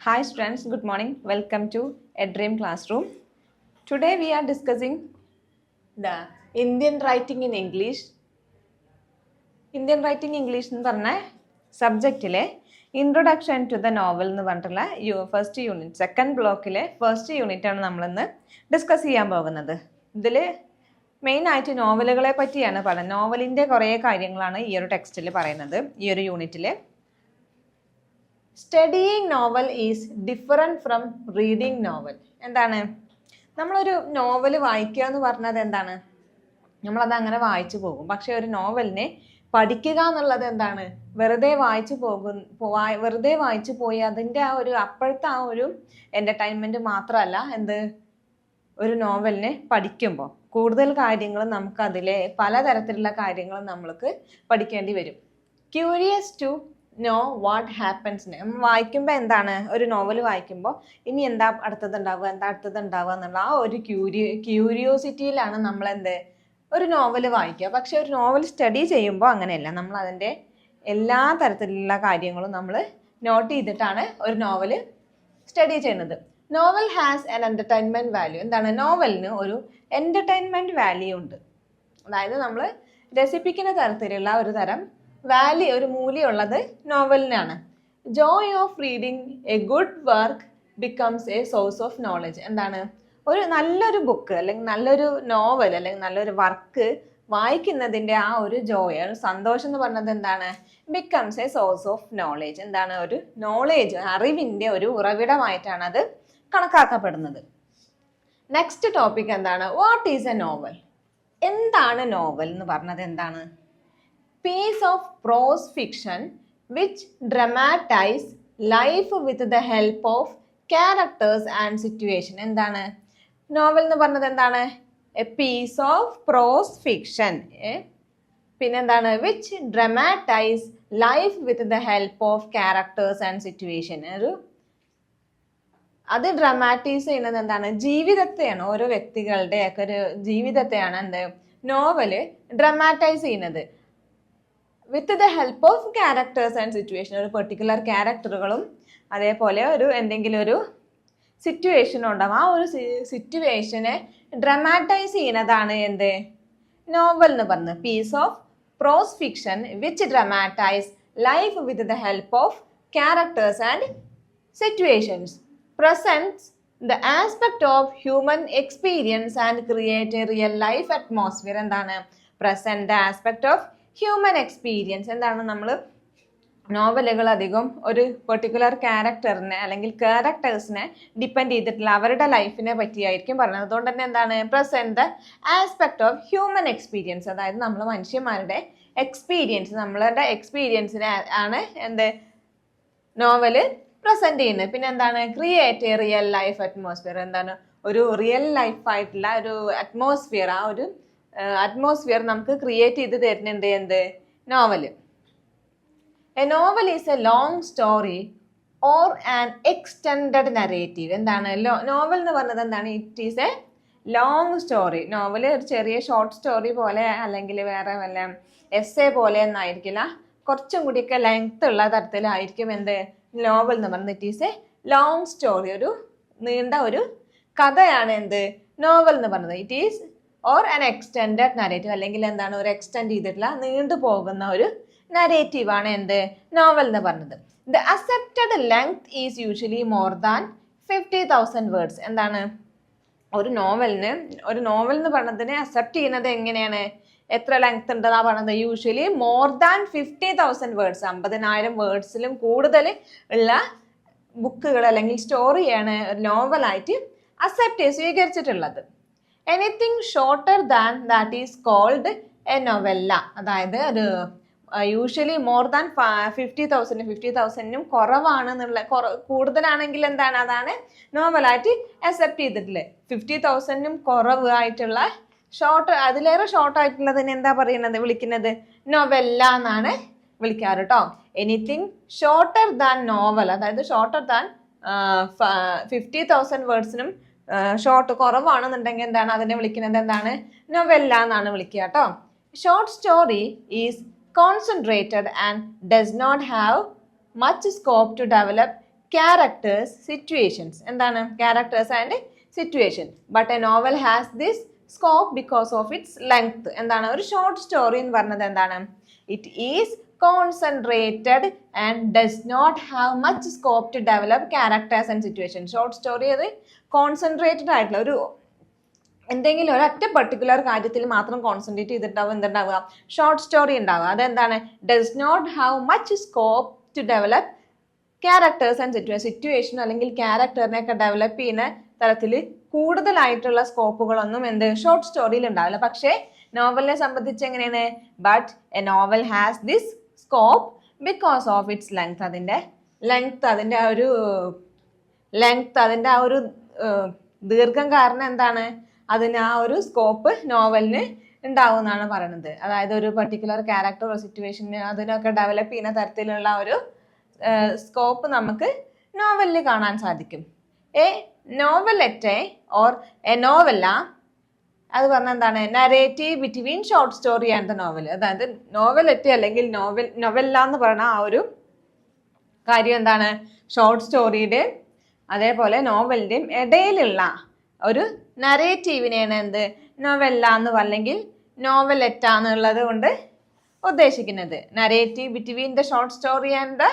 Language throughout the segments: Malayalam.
Hi students, good morning. Welcome to EdDream Classroom. Today we are discussing the Indian writing in English. Indian writing English എന്ന് പറഞ്ഞ സബ്ജക്റ്റിലെ ഇൻട്രൊഡക്ഷൻ ടു ദ നോവൽ എന്ന് പറഞ്ഞിട്ടുള്ള ഫസ്റ്റ് യൂണിറ്റ് സെക്കൻഡ് ബ്ലോക്കിലെ ഫസ്റ്റ് യൂണിറ്റ് ആണ് നമ്മളിന്ന് ഡിസ്കസ് ചെയ്യാൻ പോകുന്നത്. ഇതിൽ മെയിനായിട്ട് നോവലുകളെ പറ്റിയാണ് പറയുന്നത്. നോവലിൻ്റെ കുറേ കാര്യങ്ങളാണ് ഈ ഒരു ടെക്സ്റ്റിൽ പറയുന്നത്. ഈ ഒരു യൂണിറ്റിൽ studying novel is different from reading novel. എന്താണ് നമ്മളൊരു നോവൽ വായിക്കുക എന്ന് പറഞ്ഞത് എന്താണ്? നമ്മളത് അങ്ങനെ വായിച്ചു പോകും. പക്ഷെ ഒരു നോവലിനെ പഠിക്കുക എന്നുള്ളത് എന്താണ്? വെറുതെ വായിച്ചു പോയി അതിൻ്റെ ആ ഒരു അപ്പോഴത്തെ ആ ഒരു എൻ്റർടൈൻമെൻറ്റ് മാത്രമല്ല, ഒരു നോവലിനെ പഠിക്കുമ്പോൾ കൂടുതൽ കാര്യങ്ങളും നമുക്ക് അതിലെ പലതരത്തിലുള്ള കാര്യങ്ങളും നമ്മൾക്ക് പഠിക്കേണ്ടി വരും. Curious to know what happens. വായിക്കുമ്പോൾ എന്താണ്, ഒരു നോവൽ വായിക്കുമ്പോൾ ഇനി എന്താ അടുത്തതുണ്ടാവുക എന്നുള്ള ആ ഒരു ക്യൂരിയോസിറ്റിയിലാണ് നമ്മൾ ഒരു നോവൽ വായിക്കുക. പക്ഷെ ഒരു നോവൽ സ്റ്റഡി ചെയ്യുമ്പോൾ അങ്ങനെയല്ല. നമ്മൾ അതിൻ്റെ എല്ലാ തരത്തിലുള്ള കാര്യങ്ങളും നമ്മൾ നോട്ട് ചെയ്തിട്ടാണ് ഒരു നോവൽ സ്റ്റഡി ചെയ്യുന്നത്. Novel has an entertainment value. എന്താണ്? നോവലിന് ഒരു എൻ്റർടൈൻമെൻറ്റ് വാല്യൂ ഉണ്ട്. അതായത് നമ്മൾ രസിപ്പിക്കുന്ന തരത്തിലുള്ള ഒരു തരം വാല്യൂ, ഒരു മൂല്യമുള്ളത് നോവലിനാണ്. Joy of reading a good work becomes a source of knowledge. എന്താണ്? ഒരു നല്ലൊരു ബുക്ക് അല്ലെങ്കിൽ നല്ലൊരു നോവൽ അല്ലെങ്കിൽ നല്ലൊരു വർക്ക് വായിക്കുന്നതിൻ്റെ ആ ഒരു ജോയ്, ഒരു സന്തോഷം എന്ന് പറഞ്ഞത് എന്താണ്? Becomes a source of knowledge. എന്താണ്? ഒരു നോളേജ്, അറിവിൻ്റെ ഒരു ഉറവിടമായിട്ടാണ് അത് കണക്കാക്കപ്പെടുന്നത്. നെക്സ്റ്റ് ടോപ്പിക് എന്താണ്? What is A novel? എന്താണ് നോവൽ എന്ന് പറഞ്ഞത്? എന്താണ്? Piece of prose fiction which dramatize life with the help of characters and situation. എന്താണ് നോവൽ എന്ന് പറഞ്ഞത്? എന്താണ്? A piece of prose fiction, പിന്നെന്താണ്? Which dramatise life with the help of characters and situation. അത് ഡ്രമാറ്റൈസ് ചെയ്യുന്നത് എന്താണ്? ജീവിതത്തെയാണ്, ഓരോ വ്യക്തികളുടെ ഒക്കെ ഒരു ജീവിതത്തെയാണ് നോവല് ഡ്രമാറ്റൈസ് ചെയ്യുന്നത്. വിത്ത് the help of characters and situation. ഒരു പെർട്ടിക്കുലർ ക്യാരക്ടറുകളും അതേപോലെ എന്തെങ്കിലും ഒരു സിറ്റുവേഷനും ഉണ്ടാവും. ആ ഒരു സിറ്റുവേഷനെ ഡ്രമാറ്റൈസ് ചെയ്യുന്നതാണ് നോവൽ എന്ന് പറയുന്നത്. Piece of prose fiction which dramatise life with the help of characters and situations presents the aspect of human experience and create a real life atmosphere. എന്താണ്? present the aspect of human experience. എന്താണ്? നമ്മൾ നോവലുകൾ അധികം ഒരു പെർട്ടിക്കുലർ ക്യാരക്ടറിനെ അല്ലെങ്കിൽ ക്യാരക്ടേഴ്സിനെ ഡിപ്പെൻഡ് ചെയ്തിട്ടുള്ള അവരുടെ ലൈഫിനെ പറ്റിയായിരിക്കും പറയുന്നത്. അതുകൊണ്ട് തന്നെ എന്താണ്? Present the aspect of human experience. അതായത് നമ്മൾ മനുഷ്യന്മാരുടെ എക്സ്പീരിയൻസ്, നമ്മളുടെ എക്സ്പീരിയൻസിനെ ആണ് നോവല് പ്രസന്റ് ചെയ്യുന്നത്. പിന്നെ എന്താണ്? Create A real life atmosphere. എന്താണ്? ഒരു റിയൽ ലൈഫായിട്ടുള്ള ഒരു അറ്റ്മോസ്ഫിയർ, ആ ഒരു അറ്റ്മോസ്ഫിയർ നമുക്ക് ക്രിയേറ്റ് ചെയ്ത് തരുന്നുണ്ട് novel. A novel is A long story or an extended narrative. എന്താണ് നോവൽ എന്ന് പറഞ്ഞത്? എന്താണ്? It is A long story. Novel ഒരു ചെറിയ ഷോർട്ട് സ്റ്റോറി പോലെ അല്ലെങ്കിൽ വേറെ വല്ല എസ്സേ പോലെ ഒന്നായിരിക്കില്ല, കുറച്ചും കൂടിയൊക്കെ ലെങ്ത് ഉള്ള തരത്തിലായിരിക്കും നോവൽ എന്ന് പറയുന്നത്. It is A long story, ഒരു നീണ്ട ഒരു കഥയാണ് നോവൽ എന്ന് പറയുന്നത്. It is or an extended narrative, അല്ലെങ്കിൽ എന്താണ്? ഒരു എക്സ്റ്റെൻഡ് ചെയ്തിട്ടുള്ള നീണ്ടു പോകുന്ന ഒരു നരേറ്റീവ് ആണ് നോവൽ എന്ന് പറഞ്ഞത്. The accepted length is usually more than 50,000 words. എന്താണ്? ഒരു നോവൽ എന്ന് പറഞ്ഞതിനെ അക്സെപ്റ്റ് ചെയ്യുന്നത് എങ്ങനെയാണ്? എത്ര ലെങ്ത് ഉണ്ടെന്നാ പറഞ്ഞത്? യൂഷ്വലി മോർ ദാൻ 50,000 വേർഡ്സ്, 50,000 വേർഡ്സിലും കൂടുതൽ ഉള്ള ബുക്കുകൾ അല്ലെങ്കിൽ സ്റ്റോറിയാണ് നോവലായിട്ട് സ്വീകരിച്ചിട്ടുള്ളത്. Anything shorter than that is called a novella. അതായത് ഒരു യൂഷ്വലി മോർ ദാൻ 50,000 കുറവാണെന്നുള്ള, കൂടുതലാണെങ്കിൽ എന്താണ്? അതാണ് നോവലായിട്ട് അക്സെപ്റ്റ് ചെയ്തിട്ടുള്ളത്. 50,000 കുറവ് ആയിട്ടുള്ള അതിലേറെ ഷോർട്ട് ആയിട്ടുള്ളതിന് എന്താ വിളിക്കുന്നത്? നൊവെല്ല എന്നാണ് വിളിക്കാറ് കേട്ടോ. എനിത്തിങ് ഷോർട്ടർ ദാൻ നോവൽ, അതായത് ഷോർട്ടർ ദാൻ 50,000 വേർഡ്സിനും ഷോർട്ട് കുറവാണെന്നുണ്ടെങ്കിൽ എന്താണ് അതിനെ വിളിക്കുന്നത്? എന്താണ്? നൊവെല്ല എന്നാണ് വിളിക്കുക കേട്ടോ. Short story is concentrated and does not have much scope to develop characters situations. എന്താണ് characters and situation. But a novel has this scope because of its length. എന്താണ് ഒരു ഷോർട്ട് സ്റ്റോറി എന്ന് പറഞ്ഞത് എന്താണ്? It is concentrated and does not have much scope to develop characters and situation. Short story അത് കോൺസെൻട്രേറ്റഡ് ആയിട്ടുള്ള ഒരു എന്തെങ്കിലും ഒരൊറ്റ പെർട്ടിക്കുലർ കാര്യത്തിൽ മാത്രം കോൺസെൻട്രേറ്റ് ചെയ്തിട്ടാവും എന്തുണ്ടാവുക? ഷോർട്ട് സ്റ്റോറി ഉണ്ടാവുക. അതെന്താണ്? Does not have much scope to develop characters and situation അല്ലെങ്കിൽ ക്യാരക്ടറിനെയൊക്കെ ഡെവലപ്പ് ചെയ്യുന്ന തരത്തിൽ കൂടുതലായിട്ടുള്ള സ്കോപ്പുകളൊന്നും ഷോർട്ട് സ്റ്റോറിയിൽ ഉണ്ടാവില്ല. പക്ഷേ നോവലിനെ സംബന്ധിച്ച് എങ്ങനെയാണ്? But a novel has this scope because of its length. അതിൻ്റെ ആ ഒരു ദീർഘം കാരണം എന്താണ്? അതിന് ആ ഒരു സ്കോപ്പ് നോവലിന് ഉണ്ടാവും എന്നാണ് പറയുന്നത്. അതായത് ഒരു പെർട്ടിക്കുലർ ക്യാരക്ടർ സിറ്റുവേഷന് അതിനൊക്കെ ഡെവലപ്പ് ചെയ്യുന്ന തരത്തിലുള്ള ഒരു സ്കോപ്പ് നമുക്ക് നോവലിൽ കാണാൻ സാധിക്കും. എ നോവലെറ്റെ ഓർ എ നോവല്ല അത് പറഞ്ഞാൽ എന്താണ്? Narrative between short story and the novel. അതായത് നോവലെറ്റ് അല്ലെങ്കിൽ നോവല്ല എന്ന് പറയുന്ന ആ ഒരു കാര്യം എന്താണ്? ഷോർട്ട് സ്റ്റോറിയുടെ അതേപോലെ നോവലിൻ്റെയും ഇടയിലുള്ള ഒരു നരേറ്റീവിനെയാണ് എന്ത് നോവല്ല എന്ന് അല്ലെങ്കിൽ നോവലെറ്റ എന്നുള്ളത് കൊണ്ട് ഉദ്ദേശിക്കുന്നത്. Narrative between the short story and the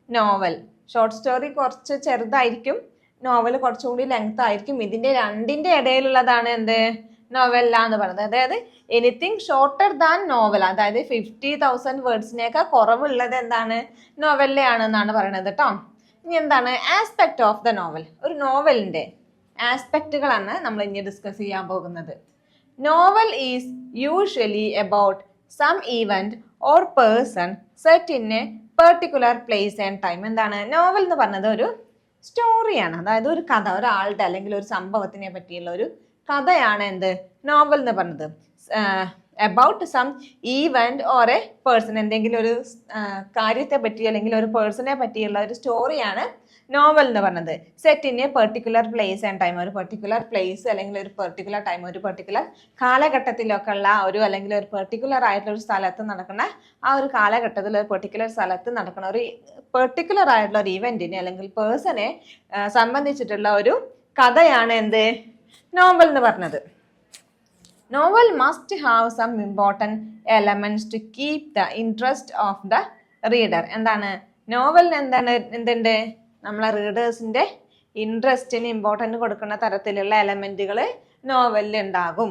novel. Short story കുറച്ച് ചെറുതായിരിക്കും, നോവൽ കുറച്ചുകൂടി ലെങ്ത് ആയിരിക്കും. ഇതിന്റെ രണ്ടിന്റെ ഇടയിലുള്ളതാണ് എന്ത് നോവല്ല എന്ന് പറയുന്നത്. അതായത് എനിത്തിങ് ഷോർട്ടർ ദാൻ നോവൽ, അതായത് 50,000 വേർഡ്സിനേക്കാൾ കുറവുള്ളത് എന്താണ്? നോവലിലാണ് എന്നാണ് പറയുന്നത് കേട്ടോ. ഇനി എന്താണ് ആസ്പെക്ട് ഓഫ് ദ നോവൽ? ഒരു നോവലിന്റെ ആസ്പെക്റ്റുകളാണ് നമ്മൾ ഇനി ഡിസ്കസ് ചെയ്യാൻ പോകുന്നത്. Novel is usually about some event or person set in a particular place and time. എന്താണ് നോവൽ എന്ന് പറഞ്ഞത്? ഒരു സ്റ്റോറിയാണ്, അതായത് ഒരു കഥ, ഒരാളുടെ അല്ലെങ്കിൽ ഒരു സംഭവത്തിനെ പറ്റിയുള്ള ഒരു കഥയാണ് എന്ത് നോവൽ എന്ന് പറഞ്ഞത്. About some event or a person, എന്തെങ്കിലും ഒരു കാര്യത്തെ പറ്റി അല്ലെങ്കിൽ ഒരു പേഴ്സണെ പറ്റിയുള്ള ഒരു സ്റ്റോറിയാണ് നോവൽ എന്ന് പറഞ്ഞത്. Set in a particular place and time. ഒരു പെർട്ടിക്കുലർ പ്ലേസ് അല്ലെങ്കിൽ ഒരു പെർട്ടിക്കുലർ ടൈം, ഒരു പെർട്ടിക്കുലർ കാലഘട്ടത്തിലൊക്കെ ഉള്ള ഒരു അല്ലെങ്കിൽ ഒരു പെർട്ടിക്കുലർ ആയിട്ടുള്ള ഒരു സ്ഥലത്ത് നടക്കുന്ന ആ ഒരു കാലഘട്ടത്തിൽ ഒരു പെർട്ടിക്കുലർ സ്ഥലത്ത് നടക്കുന്ന ഒരു പെർട്ടിക്കുലർ ആയിട്ടുള്ള ഒരു ഇവന്റിനെ അല്ലെങ്കിൽ പേഴ്സണെ സംബന്ധിച്ചിട്ടുള്ള ഒരു കഥയാണ് എന്ത് നോവൽ എന്ന് പറഞ്ഞത്. Novel must have some important elements to keep the interest of the reader. എന്താണ് നോവലിന് എന്തുണ്ട്? നമ്മളെ റീഡേഴ്സിന്റെ ഇൻട്രസ്റ്റിന് ഇമ്പോർട്ടൻറ്റ് കൊടുക്കുന്ന തരത്തിലുള്ള എലമെന്റുകൾ നോവലിൽ ഉണ്ടാകും.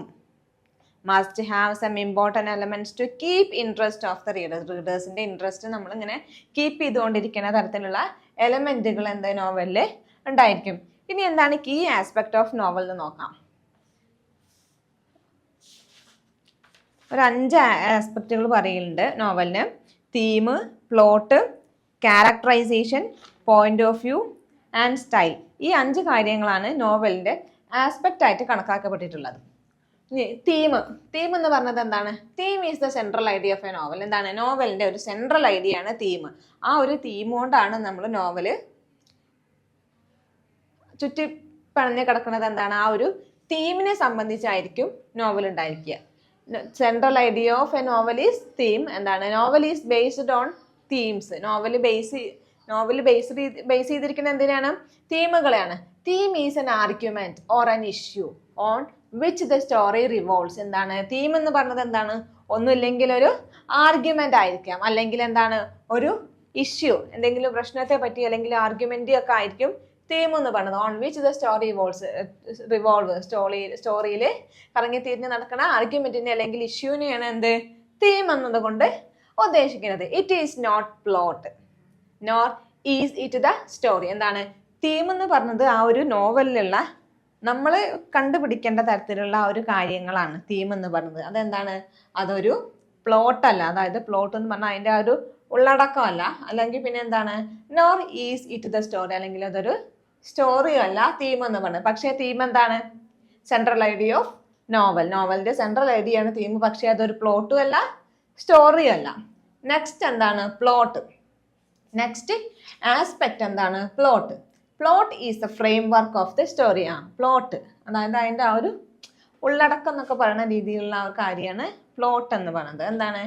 Must have some important elements to keep interest of the റീഡേഴ്സിന്റെ ഇൻട്രസ്റ്റ് നമ്മളിങ്ങനെ കീപ്പ് ചെയ്തുകൊണ്ടിരിക്കുന്ന തരത്തിലുള്ള എലമെന്റുകൾ എന്താ നോവലിൽ ഉണ്ടായിരിക്കും. ഇനി എന്താണ് കീ ആസ്പെക്ട് ഓഫ് നോവൽ എന്ന് നോക്കാം. ഒരു 5 ആസ്പെക്റ്റുകൾ പറയുന്നുണ്ട് നോവലിന്. Theme, plot, characterisation, point of view and style. ഈ 5 കാര്യങ്ങളാണ് നോവലിന്റെ ആസ്പെക്റ്റ് ആയിട്ട് കണക്കാക്കപ്പെട്ടിട്ടുള്ളത്. തീം എന്ന് പറഞ്ഞത് എന്താണ്? Theme is the central idea of a novel. എന്താണ് നോവലിന്റെ ഒരു സെൻട്രൽ ഐഡിയ ആണ് തീം. ആ ഒരു തീം കൊണ്ടാണ് നമ്മൾ നോവല് ചുറ്റി പണഞ്ഞ് കിടക്കുന്നത്. എന്താണ് ആ ഒരു തീമിനെ സംബന്ധിച്ചായിരിക്കും നോവൽ ഉണ്ടായിരിക്കുക. Central idea of a novel is theme. എന്താണ് novel is based on themes. Novel base ചെയ്തിരിക്കുന്ന എന്തിനാണ്? തീമുകളെയാണ്. Theme is an argument or an issue on which the story revolves. എന്താണ് തീം എന്ന് പറഞ്ഞത്? എന്താണ് ഒന്നുമില്ലെങ്കിൽ ഒരു ആർഗ്യുമെന്റ് ആയിരിക്കാം, അല്ലെങ്കിൽ എന്താണ് ഒരു ഇഷ്യൂ, എന്തെങ്കിലും പ്രശ്നത്തെ പറ്റി അല്ലെങ്കിൽ ആർഗ്യുമെന്റ് ഒക്കെ ആയിരിക്കും തീം എന്ന് പറഞ്ഞത്. On which the story revolve, സ്റ്റോറിയിൽ കറങ്ങി തിരിഞ്ഞ് നടക്കുന്ന ആർഗ്യുമെന്റിനെ അല്ലെങ്കിൽ ഇഷ്യൂവിനെയാണ് എന്ത് തീം എന്നതുകൊണ്ട് ഉദ്ദേശിക്കുന്നത്. It is not plot nor is it the story. എന്താണ് തീം എന്ന് പറഞ്ഞത്? ആ ഒരു നോവലിലുള്ള നമ്മൾ കണ്ടുപിടിക്കേണ്ട തരത്തിലുള്ള ഒരു കാര്യങ്ങളാണ് തീം എന്ന് പറഞ്ഞത്. അതെന്താണ്? അതൊരു പ്ലോട്ടല്ല. അതായത് പ്ലോട്ട് എന്ന് പറഞ്ഞാൽ അതിൻ്റെ ആ ഒരു ഉള്ളടക്കമല്ല. അല്ലെങ്കിൽ പിന്നെ എന്താണ്? Nor is it the story, അല്ലെങ്കിൽ അതൊരു സ്റ്റോറിയോ അല്ല തീം എന്ന് പറഞ്ഞത്. പക്ഷേ തീം എന്താണ്? Central idea of novel. നോവലിന്റെ സെൻട്രൽ ഐഡിയ ആണ് തീം. പക്ഷേ അതൊരു പ്ലോട്ടും അല്ല, സ്റ്റോറിയും അല്ല. നെക്സ്റ്റ് എന്താണ്? പ്ലോട്ട്. നെക്സ്റ്റ് ആസ്പെക്ട് എന്താണ്? Plot. Plot is the frame work of the story. Plot അതായത് അതിൻ്റെ ആ ഒരു ഉള്ളടക്കം എന്നൊക്കെ പറയുന്ന രീതിയിലുള്ള ആ കാര്യമാണ് പ്ലോട്ട് എന്ന് പറയുന്നത്. എന്താണ്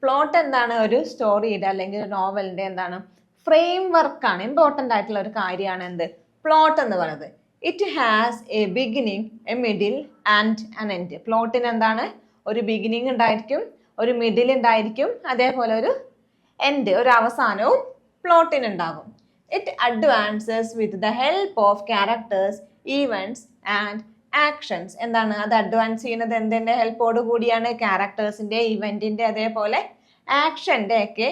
പ്ലോട്ട്? എന്താണ് ഒരു സ്റ്റോറിയുടെ അല്ലെങ്കിൽ നോവലിന്റെ എന്താണ് ഫ്രെയിം വർക്കാണ്, ഇമ്പോർട്ടൻ്റ് ആയിട്ടുള്ള ഒരു കാര്യമാണ് എന്ത് പ്ലോട്ട് എന്ന് പറയുന്നത്. It has a beginning, a middle and an end. പ്ലോട്ടിന് എന്താണ് ഒരു ബിഗിനിങ് ഉണ്ടായിരിക്കും, ഒരു മിഡിൽ ഉണ്ടായിരിക്കും, അതേപോലെ ഒരു എൻഡ്, ഒരു അവസാനവും പ്ലോട്ടിന് ഉണ്ടാകും. It advances with the help of characters, events and actions. എന്താണ് അത് അഡ്വാൻസ് ചെയ്യുന്നത് എന്തിൻ്റെ ഹെൽപ്പോട് കൂടിയാണ്? ക്യാരക്ടേഴ്സിൻ്റെ, ഇവൻറ്റിൻ്റെ, അതേപോലെ ആക്ഷൻ്റെ ഒക്കെ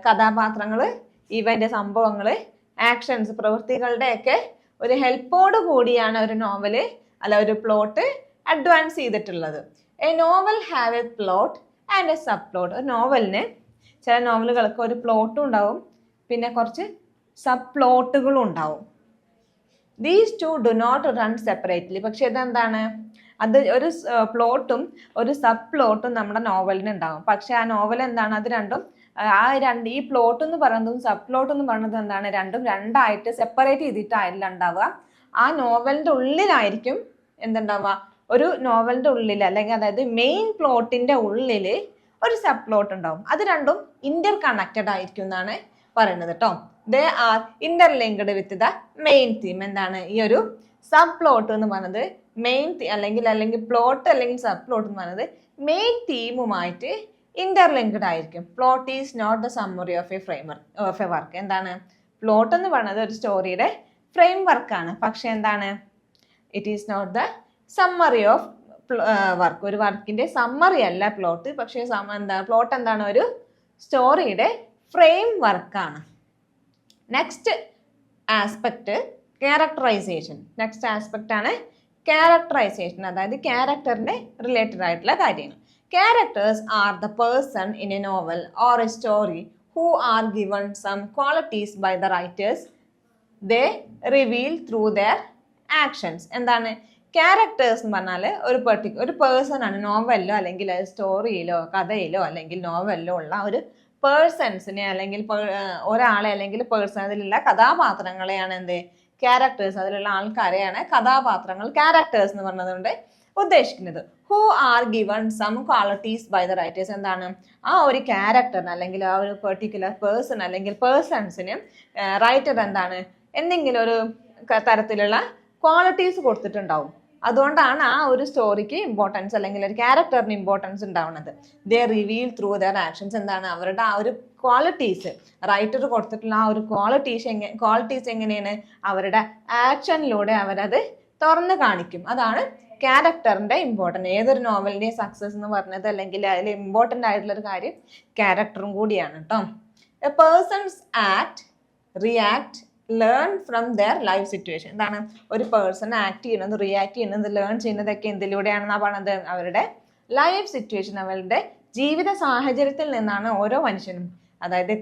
കഥാപാത്രങ്ങൾ, ഇവൻ്റ്, സംഭവങ്ങൾ, ആക്ഷൻസ്, പ്രവൃത്തികളുടെ ഒക്കെ ഒരു ഹെൽപ്പോട് കൂടിയാണ് ഒരു നോവല് അല്ല ഒരു പ്ലോട്ട് അഡ്വാൻസ് ചെയ്തിട്ടുള്ളത്. A novel have A plot and A sub plot. ഒരു നോവലിന് ചില നോവലുകൾക്ക് ഒരു പ്ലോട്ടും ഉണ്ടാവും, പിന്നെ കുറച്ച് സബ് പ്ലോട്ടുകളും ഉണ്ടാവും. These too do not run separately. പക്ഷെ ഇതെന്താണ്, അത് ഒരു പ്ലോട്ടും ഒരു സബ് പ്ലോട്ടും നമ്മുടെ നോവലിന് ഉണ്ടാവും. പക്ഷെ ആ നോവൽ എന്താണ്, അത് രണ്ടും ഈ പ്ലോട്ട് എന്ന് പറയുന്നതും സബ് പ്ലോട്ട് എന്ന് പറയുന്നത് എന്താണ്, രണ്ടും രണ്ടായിട്ട് സെപ്പറേറ്റ് ചെയ്തിട്ടായില്ല ഉണ്ടാവുക. ആ നോവലിൻ്റെ ഉള്ളിലായിരിക്കും എന്തുണ്ടാവുക, ഒരു നോവലിൻ്റെ ഉള്ളിൽ അല്ലെങ്കിൽ അതായത് മെയിൻ പ്ലോട്ടിൻ്റെ ഉള്ളിൽ ഒരു സബ് പ്ലോട്ട് ഉണ്ടാവും. അത് രണ്ടും ഇന്റർ കണക്റ്റഡ് ആയിരിക്കും എന്നാണ് പറയുന്നത് കേട്ടോ. They are interlinked with the main theme. എന്താണ് ഈ ഒരു സബ് പ്ലോട്ട് എന്ന് പറയുന്നത് മെയിൻ അല്ലെങ്കിൽ പ്ലോട്ട് അല്ലെങ്കിൽ സബ് പ്ലോട്ട് എന്ന് പറയുന്നത് മെയിൻ തീമുമായിട്ട് ഇന്റർലിങ്ക്ഡ് ആയിരിക്കും. Plot is not the summary of a of a work. എന്താണ് പ്ലോട്ട് എന്ന് പറയുന്നത് ഒരു സ്റ്റോറിയുടെ ഫ്രെയിം വർക്കാണ്, പക്ഷെ എന്താണ് it is not the summary of work. ഒരു വർക്കിന്റെ സമ്മറി അല്ല പ്ലോട്ട്, പക്ഷേ പ്ലോട്ട് എന്താണ് ഒരു സ്റ്റോറിയുടെ ഫ്രെയിം വർക്കാണ്. Next aspect characterisation. Next aspect ആണ് ക്യാരക്ടറൈസേഷൻ, അതായത് ക്യാരക്ടറിന്റെ റിലേറ്റഡ് ആയിട്ടുള്ള കാര്യങ്ങൾ. Characters are the person in a novel or a story who are given some qualities by the writers they reveal through their actions. എന്താണ് ക്യാരക്ടേഴ്സ് എന്ന് പറഞ്ഞാൽ ഒരു പേഴ്സൺ ആണ്. നോവലിലോ അല്ലെങ്കിൽ സ്റ്റോറിയിലോ കഥയിലോ അല്ലെങ്കിൽ നോവലിലോ ഉള്ള ഒരു പേഴ്സൺസിനെ അല്ലെങ്കിൽ ഒരാളെ അല്ലെങ്കിൽ പേഴ്സൺ, അതിലുള്ള കഥാപാത്രങ്ങളെയാണ് എന്ത് ക്യാരക്ടേഴ്സ്, അതിലുള്ള ആൾക്കാരെയാണ് കഥാപാത്രങ്ങൾ ക്യാരക്ടേഴ്സ് എന്ന് പറഞ്ഞതുകൊണ്ട് ഉദ്ദേശിക്കുന്നത്. Who are given some qualities by the writers. എന്താണ് ആ ഒരു ക്യാരക്ടറിന് അല്ലെങ്കിൽ ആ ഒരു പെർട്ടിക്കുലർ പേഴ്സൺ അല്ലെങ്കിൽ പേഴ്സൺസിന് റൈറ്റർ എന്താണ് എന്തെങ്കിലും ഒരു തരത്തിലുള്ള ക്വാളിറ്റീസ് കൊടുത്തിട്ടുണ്ടാവും. അതുകൊണ്ടാണ് ആ ഒരു സ്റ്റോറിക്ക് ഇമ്പോർട്ടൻസ് അല്ലെങ്കിൽ ഒരു ക്യാരക്ടറിന് ഇമ്പോർട്ടൻസ് ഉണ്ടാവുന്നത്. ദേ റിവീൽ ത്രൂ ദർ ആക്ഷൻസ്. എന്താണ് അവരുടെ ആ ഒരു ക്വാളിറ്റീസ്, റൈറ്റർ കൊടുത്തിട്ടുള്ള ആ ഒരു ക്വാളിറ്റീസ് എങ്ങനെയാണ് അവരുടെ ആക്ഷനിലൂടെ അവരത് തുറന്ന് കാണിക്കും. അതാണ് ക്യാരക്ടറിന്റെ ഇമ്പോർട്ടൻറ്റ്. ഏതൊരു നോവലിന്റെയും സക്സസ് എന്ന് പറഞ്ഞത് അല്ലെങ്കിൽ അതിൽ ഇമ്പോർട്ടൻ്റ് ആയിട്ടുള്ള ഒരു കാര്യം ക്യാരക്ടറും കൂടിയാണ് കേട്ടോ. A person's act, react, learn from their life situation. എന്താണ് ഒരു പേഴ്സൺ ആക്ട് ചെയ്യുന്നത്, റിയാക്ട് ചെയ്യുന്നത്, ലേൺ ചെയ്യുന്നതൊക്കെ എന്തിലൂടെയാണെന്നാണ് പറഞ്ഞത് അവരുടെ ലൈഫ് സിറ്റുവേഷൻ, അവരുടെ ജീവിത സാഹചര്യത്തിൽ നിന്നാണ് ഓരോ മനുഷ്യനും. അതായത്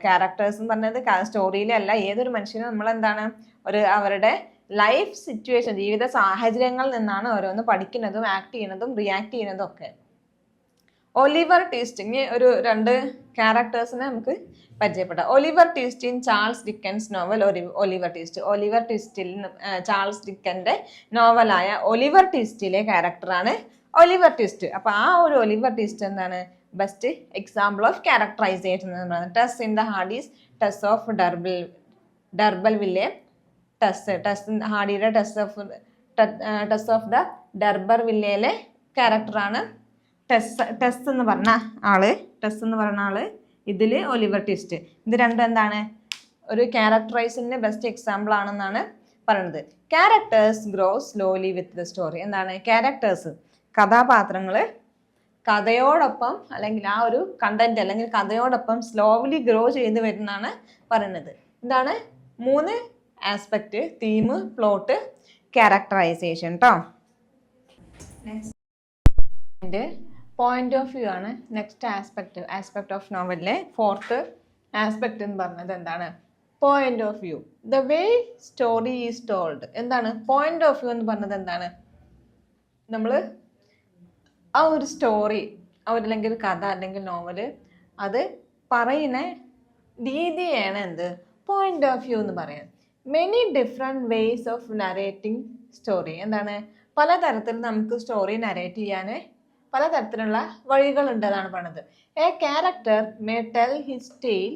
ക്യാരക്ടേഴ്സ് എന്ന് പറഞ്ഞത് സ്റ്റോറിയിലല്ല, ഏതൊരു മനുഷ്യനും നമ്മൾ എന്താണ് അവരുടെ ലൈഫ് സിറ്റുവേഷൻ, ജീവിത സാഹചര്യങ്ങളിൽ നിന്നാണ് ഓരോന്ന് പഠിക്കുന്നതും ആക്ട് ചെയ്യുന്നതും റിയാക്ട് ചെയ്യുന്നതും ഒക്കെ. Oliver Twist. ഇനി രണ്ട് ക്യാരക്ടേഴ്സിനെ നമുക്ക് പരിചയപ്പെടാം. Oliver Twist in Charles Dickens novel Oliver Twist. Oliver ട്വിസ്റ്റിൽ ചാൾസ് ഡിക്കന്റെ നോവലായ ഒലിവർ ട്വിസ്റ്റിലെ ക്യാരക്ടറാണ് ഒലിവർ ട്വിസ്റ്റ്. അപ്പൊ ആ ഒരു ഒലിവർ ട്വിസ്റ്റ് എന്താണ് ബെസ്റ്റ് എക്സാമ്പിൾ ഓഫ് ക്യാരക്ടറൈസേഷൻ എന്ന് പറയുന്നത്. Tess in the Hardy's Tess of d'Urberville. ഹാർഡിയുടെ ടെസ് ഓഫ് ദ ഡർബർവില്ലയിലെ ക്യാരക്ടറാണ് ടെസ് എന്ന് പറഞ്ഞ ആള്. ഇതിൽ ഒലിവർ ട്വിസ്റ്റ്. ഇത് രണ്ടും എന്താണ് ഒരു ക്യാരക്ടറൈസിന് ബെസ്റ്റ് എക്സാമ്പിൾ ആണെന്നാണ് പറയുന്നത്. Characters grow slowly with the story. എന്താണ് ക്യാരക്ടേഴ്സ്, കഥാപാത്രങ്ങൾ കഥയോടൊപ്പം അല്ലെങ്കിൽ ആ ഒരു കണ്ടന്റ് അല്ലെങ്കിൽ കഥയോടൊപ്പം സ്ലോലി ഗ്രോ ചെയ്ത് വരുന്നതാണ് പറയുന്നത്. ഇതാണ് 3 ആസ്പെക്ട്: തീം, പ്ലോട്ട്, ക്യാരക്ടറൈസേഷൻ കേട്ടോ. നെക്സ്റ്റ് പോയിന്റ് ഓഫ് വ്യൂ ആണ് നെക്സ്റ്റ് ആസ്പെക്ട് ഓഫ് നോവലിലെ 4th ആസ്പെക്ട് എന്ന് പറഞ്ഞത് എന്താണ് point of view. The way story is told. എന്താണ് പോയിന്റ് ഓഫ് വ്യൂ എന്ന് പറഞ്ഞത് എന്താണ് നമ്മൾ ആ ഒരു സ്റ്റോറി അല്ലെങ്കിൽ കഥ അല്ലെങ്കിൽ നോവല് അത് പറയുന്ന രീതിയാണ് എന്ത് പോയിന്റ് ഓഫ് വ്യൂ എന്ന് പറയാം. Many different ways of narrating story. എന്താണ് പലതരത്തിൽ നമുക്ക് സ്റ്റോറി നരേറ്റ് ചെയ്യാൻ പലതരത്തിലുള്ള വഴികളുണ്ട് എന്നാണ് പറഞ്ഞത്. A character may tell his tale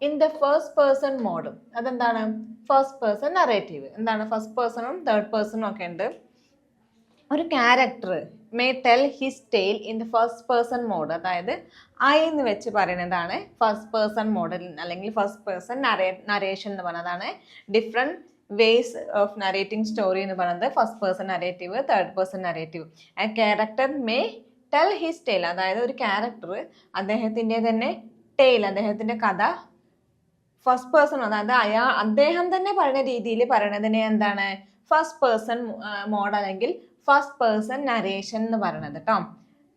in the first person mode. അതെന്താണ്? First person narrative. എന്താണ്? ഫസ്റ്റ് പേഴ്സണും തേർഡ് പേഴ്സണും ഒക്കെ ഉണ്ട്. ഒരു character may tell his tale in the first person mode. അതായത് ഐ എന്ന് വെച്ച് പറയുന്നതാണ് ഫസ്റ്റ് പേഴ്സൺ മോഡൽ അല്ലെങ്കിൽ ഫസ്റ്റ് പേഴ്സൺ നരേഷൻ എന്ന് പറയുന്നതാണ്. Different ways of narrating story എന്ന് പറയുന്നത് first person narrative, third person narrative. A character may tell his tail. അതായത് ഒരു ക്യാരക്ടർ അദ്ദേഹത്തിൻ്റെ തന്നെ ടെയിൽ, അദ്ദേഹത്തിൻ്റെ കഥ ഫസ്റ്റ് പേഴ്സൺ, അതായത് അദ്ദേഹം തന്നെ പറയുന്ന രീതിയിൽ പറയണതിനെ എന്താണ്? ഫസ്റ്റ് പേഴ്സൺ മോഡ് അല്ലെങ്കിൽ ഫസ്റ്റ് പേഴ്സൺ നരേഷൻ എന്ന് പറയുന്നത് കേട്ടോ.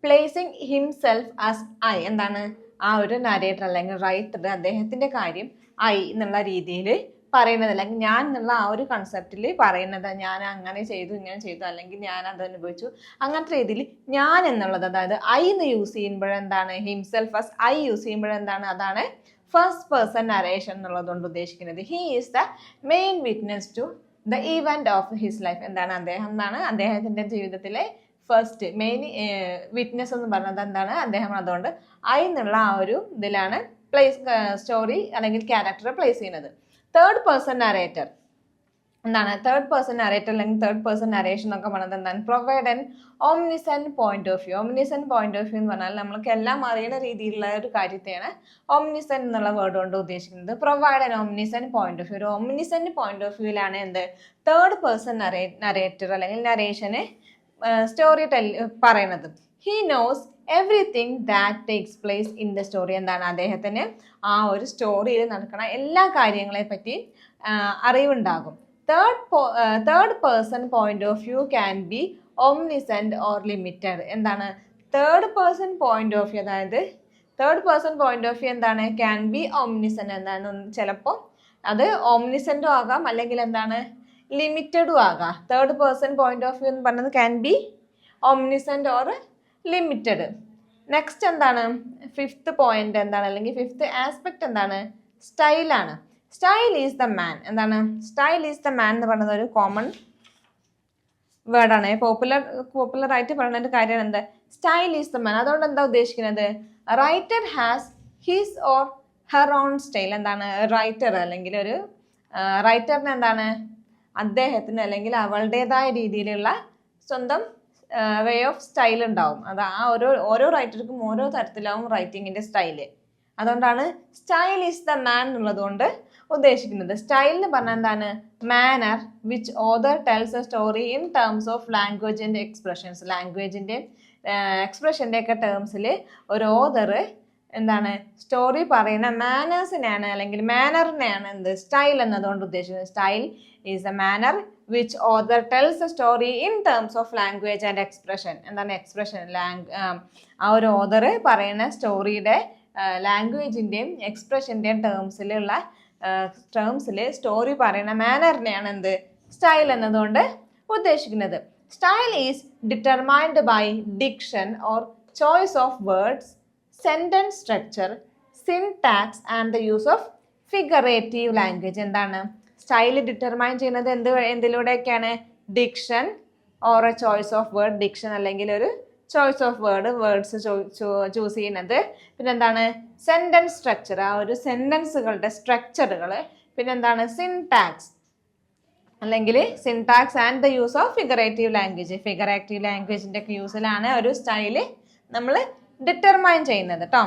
Placing himself as I. എന്താണ്? ആ ഒരു നരേറ്റർ അല്ലെങ്കിൽ റൈറ്റർ അദ്ദേഹത്തിന്റെ കാര്യം ഐ എന്നുള്ള രീതിയിൽ പറയുന്നത്, അല്ലെങ്കിൽ ഞാൻ എന്നുള്ള ആ ഒരു കൺസെപ്റ്റിൽ പറയുന്നത്, ഞാൻ അങ്ങനെ ചെയ്തു ഇങ്ങനെ ചെയ്തു അല്ലെങ്കിൽ ഞാൻ അത് അനുഭവിച്ചു, അങ്ങനത്തെ രീതിയിൽ ഞാൻ എന്നുള്ളത്, അതായത് ഐ എന്ന് യൂസ് ചെയ്യുമ്പോഴെന്താണ്? ഹിംസെൽഫ് ആസ് ഐ യൂസ് ചെയ്യുമ്പോഴെന്താണ്? അതാണ് ഫസ്റ്റ് പേഴ്സൺ നരേഷൻ എന്നുള്ളതുകൊണ്ട് ഉദ്ദേശിക്കുന്നത്. He is the main witness to the event of his life. എന്താണ്? അദ്ദേഹം എന്നാണ് അദ്ദേഹത്തിന്റെ ജീവിതത്തിലെ ഫസ്റ്റ് മെയിൻ വിറ്റ്നസ് എന്ന് പറയുന്നത് എന്താണ്? അദ്ദേഹം. അതുകൊണ്ട് ഐ എന്നുള്ള ആ ഒരു ഇതിലാണ് സ്റ്റോറി അല്ലെങ്കിൽ ക്യാരക്ടറെ പ്ലേസ് ചെയ്യുന്നത്. തേർഡ് പേഴ്സൺ നരേറ്റർ എന്താണ്? തേർഡ് പേഴ്സൺ നരേറ്റർ അല്ലെങ്കിൽ തേർഡ് പേഴ്സൺ നരേഷൻ എന്നൊക്കെ പറയുന്നത് എന്താണ്? Provide an omniscient point of view. Omniscient point of view എന്ന് പറഞ്ഞാൽ നമ്മൾക്ക് എല്ലാം അറിയുന്ന രീതിയിലുള്ള ഒരു കാര്യത്തെയാണ് ഓംനിസെന്റ് എന്നുള്ള വേർഡ് കൊണ്ട് ഉദ്ദേശിക്കുന്നത്. Provide an omniscient point of view. ഒരു ഓംനിസെന്റ് പോയിന്റ് ഓഫ് വ്യൂവിലാണ് എന്ത്? തേർഡ് പേഴ്സൺ നരേറ്റർ അല്ലെങ്കിൽ നരേഷന് സ്റ്റോറി പറയുന്നത്. He knows everything that takes place in the story. എന്താണ്? അദ്ദേഹത്തിന് ആ ഒരു സ്റ്റോറിയിൽ നടക്കുന്ന എല്ലാ കാര്യങ്ങളെ പറ്റി അറിവുണ്ടാകും. Third person point of view can be omniscient or limited. എന്താണ്? Third person point of view, അതായത് third person point of view എന്താണ്? Can be omniscient. എന്താണ്? ചിലപ്പോൾ അത് ഓംനിസെന്റും ആകാം അല്ലെങ്കിൽ എന്താണ്? ലിമിറ്റഡും ആകാം. Third person point of view എന്ന് പറയുന്നത് can be omniscient or limited. Next എന്താണ്? ഫിഫ്ത്ത് പോയിന്റ് എന്താണ്? അല്ലെങ്കിൽ ഫിഫ്ത്ത് ആസ്പെക്ട് എന്താണ്? സ്റ്റൈലാണ്. Style is the man. എന്താണ്? സ്റ്റൈൽ ഈസ് ദ മാൻ എന്ന് പറയുന്നത് ഒരു കോമൺ വേർഡാണ്. പോപ്പുലർ ആയിട്ട് പറയുന്ന ഒരു കാര്യമാണ് എന്ത്? സ്റ്റൈൽ ഈസ് ദ മാൻ. അതുകൊണ്ട് എന്താ ഉദ്ദേശിക്കുന്നത്? Writer has his or her own style. എന്താണ്? റൈറ്റർ അല്ലെങ്കിൽ ഒരു റൈറ്ററിന് എന്താണ്? അദ്ദേഹത്തിന് അല്ലെങ്കിൽ അവളുടേതായ രീതിയിലുള്ള സ്വന്തം വേ ഓഫ് സ്റ്റൈൽ ഉണ്ടാവും. അത് ആ ഓരോ റൈറ്റർക്കും ഓരോ തരത്തിലാവും റൈറ്റിങ്ങിന്റെ സ്റ്റൈല്. അതുകൊണ്ടാണ് സ്റ്റൈൽ ഈസ് ദ മാൻ എന്നുള്ളത് കൊണ്ട് ഉദ്ദേശിക്കുന്നത്. സ്റ്റൈൽ എന്ന് പറഞ്ഞാൽ എന്താണ്? Manner which author tells a story in terms of language and expressions. ലാംഗ്വേജിന്റെ എക്സ്പ്രഷന്റെ ഒക്കെ ടേംസിൽ ഒരു ഓതർ എന്താണ്? സ്റ്റോറി പറയുന്ന മാനേഴ്സിനെയാണ് അല്ലെങ്കിൽ മാനറിനെയാണ് എന്ത്? സ്റ്റൈൽ എന്നതുകൊണ്ട് ഉദ്ദേശിക്കുന്നത്. Style is a manner which author tells a story in terms of language and expression. എന്താണ് എക്സ്പ്രഷൻ? ആ ഒരു ഓതർ പറയുന്ന സ്റ്റോറിയുടെ ലാംഗ്വേജിന്റെയും എക്സ്പ്രഷന്റെയും ടേംസിൽ സ്റ്റോറി പറയുന്ന മാനറിനെയാണ് എന്ത്? സ്റ്റൈൽ എന്നതുകൊണ്ട് ഉദ്ദേശിക്കുന്നത്. Style is determined by diction or choice of words, sentence structure, syntax and the use of figurative language. എന്താണ്? സ്റ്റൈൽ ഡിറ്റർമൈൻ ചെയ്യുന്നത് എന്തിലൂടെയൊക്കെയാണ്? Diction or a choice of word. Diction അല്ലെങ്കിൽ ഒരു ചോയ്സ് ഓഫ് വേർഡ്സ് ചൂസ് ചെയ്യുന്നത്. പിന്നെന്താണ്? സെന്റൻസ് സ്ട്രക്ചർ, ആ ഒരു സെന്റൻസുകളുടെ സ്ട്രക്ചറുകൾ. പിന്നെന്താണ്? സിൻടാക്സ് അല്ലെങ്കിൽ syntax and the use of figurative language. Figurative ലാംഗ്വേജിന്റെ ഒക്കെ യൂസിലാണ് ഒരു സ്റ്റൈല് നമ്മൾ ഡിറ്റർമൈൻ ചെയ്യുന്നത് കേട്ടോ.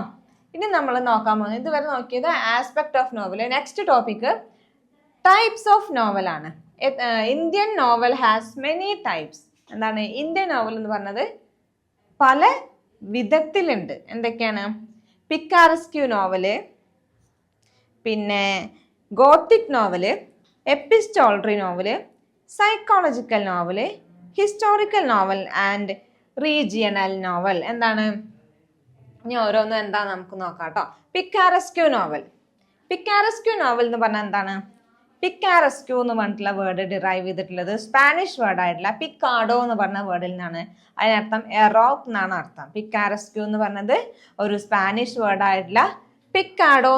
ഇനി നമ്മൾ നോക്കാൻ പോകുന്നത്, ഇതുവരെ നോക്കിയത് aspect of novel. Next topic types of നോവലാണ്. Indian novel has many types. എന്താണ്? ഇന്ത്യൻ നോവൽ എന്ന് പറഞ്ഞത് പല വിധത്തിലുണ്ട്. എന്തൊക്കെയാണ്? പിക്കാറസ്ക്യൂ നോവല്, പിന്നെ Gothic novel, epistolary novel, psychological novel, historical novel and regional novel. എന്താണ്? ഇനി ഓരോന്നും എന്താ നമുക്ക് നോക്കാം കേട്ടോ. പിക്കാറസ്ക്യൂ നോവൽ. പിക്കാറസ്ക്യൂ നോവൽ എന്ന് പറഞ്ഞാൽ എന്താണ്? പിക്കാറസ്ക്യൂ എന്ന് പറഞ്ഞിട്ടുള്ള വേർഡ് ഡിറൈവ് ചെയ്തിട്ടുള്ളത് സ്പാനിഷ് വേർഡായിട്ടുള്ള പിക്കാഡോ എന്ന് പറഞ്ഞ വേർഡിൽ നിന്നാണ്. അതിനർത്ഥം എറോക്ക് എന്നാണ് അർത്ഥം. പിക്കാറസ്ക്യൂ എന്ന് പറഞ്ഞത് ഒരു സ്പാനിഷ് വേർഡായിട്ടുള്ള പിക്കാഡോ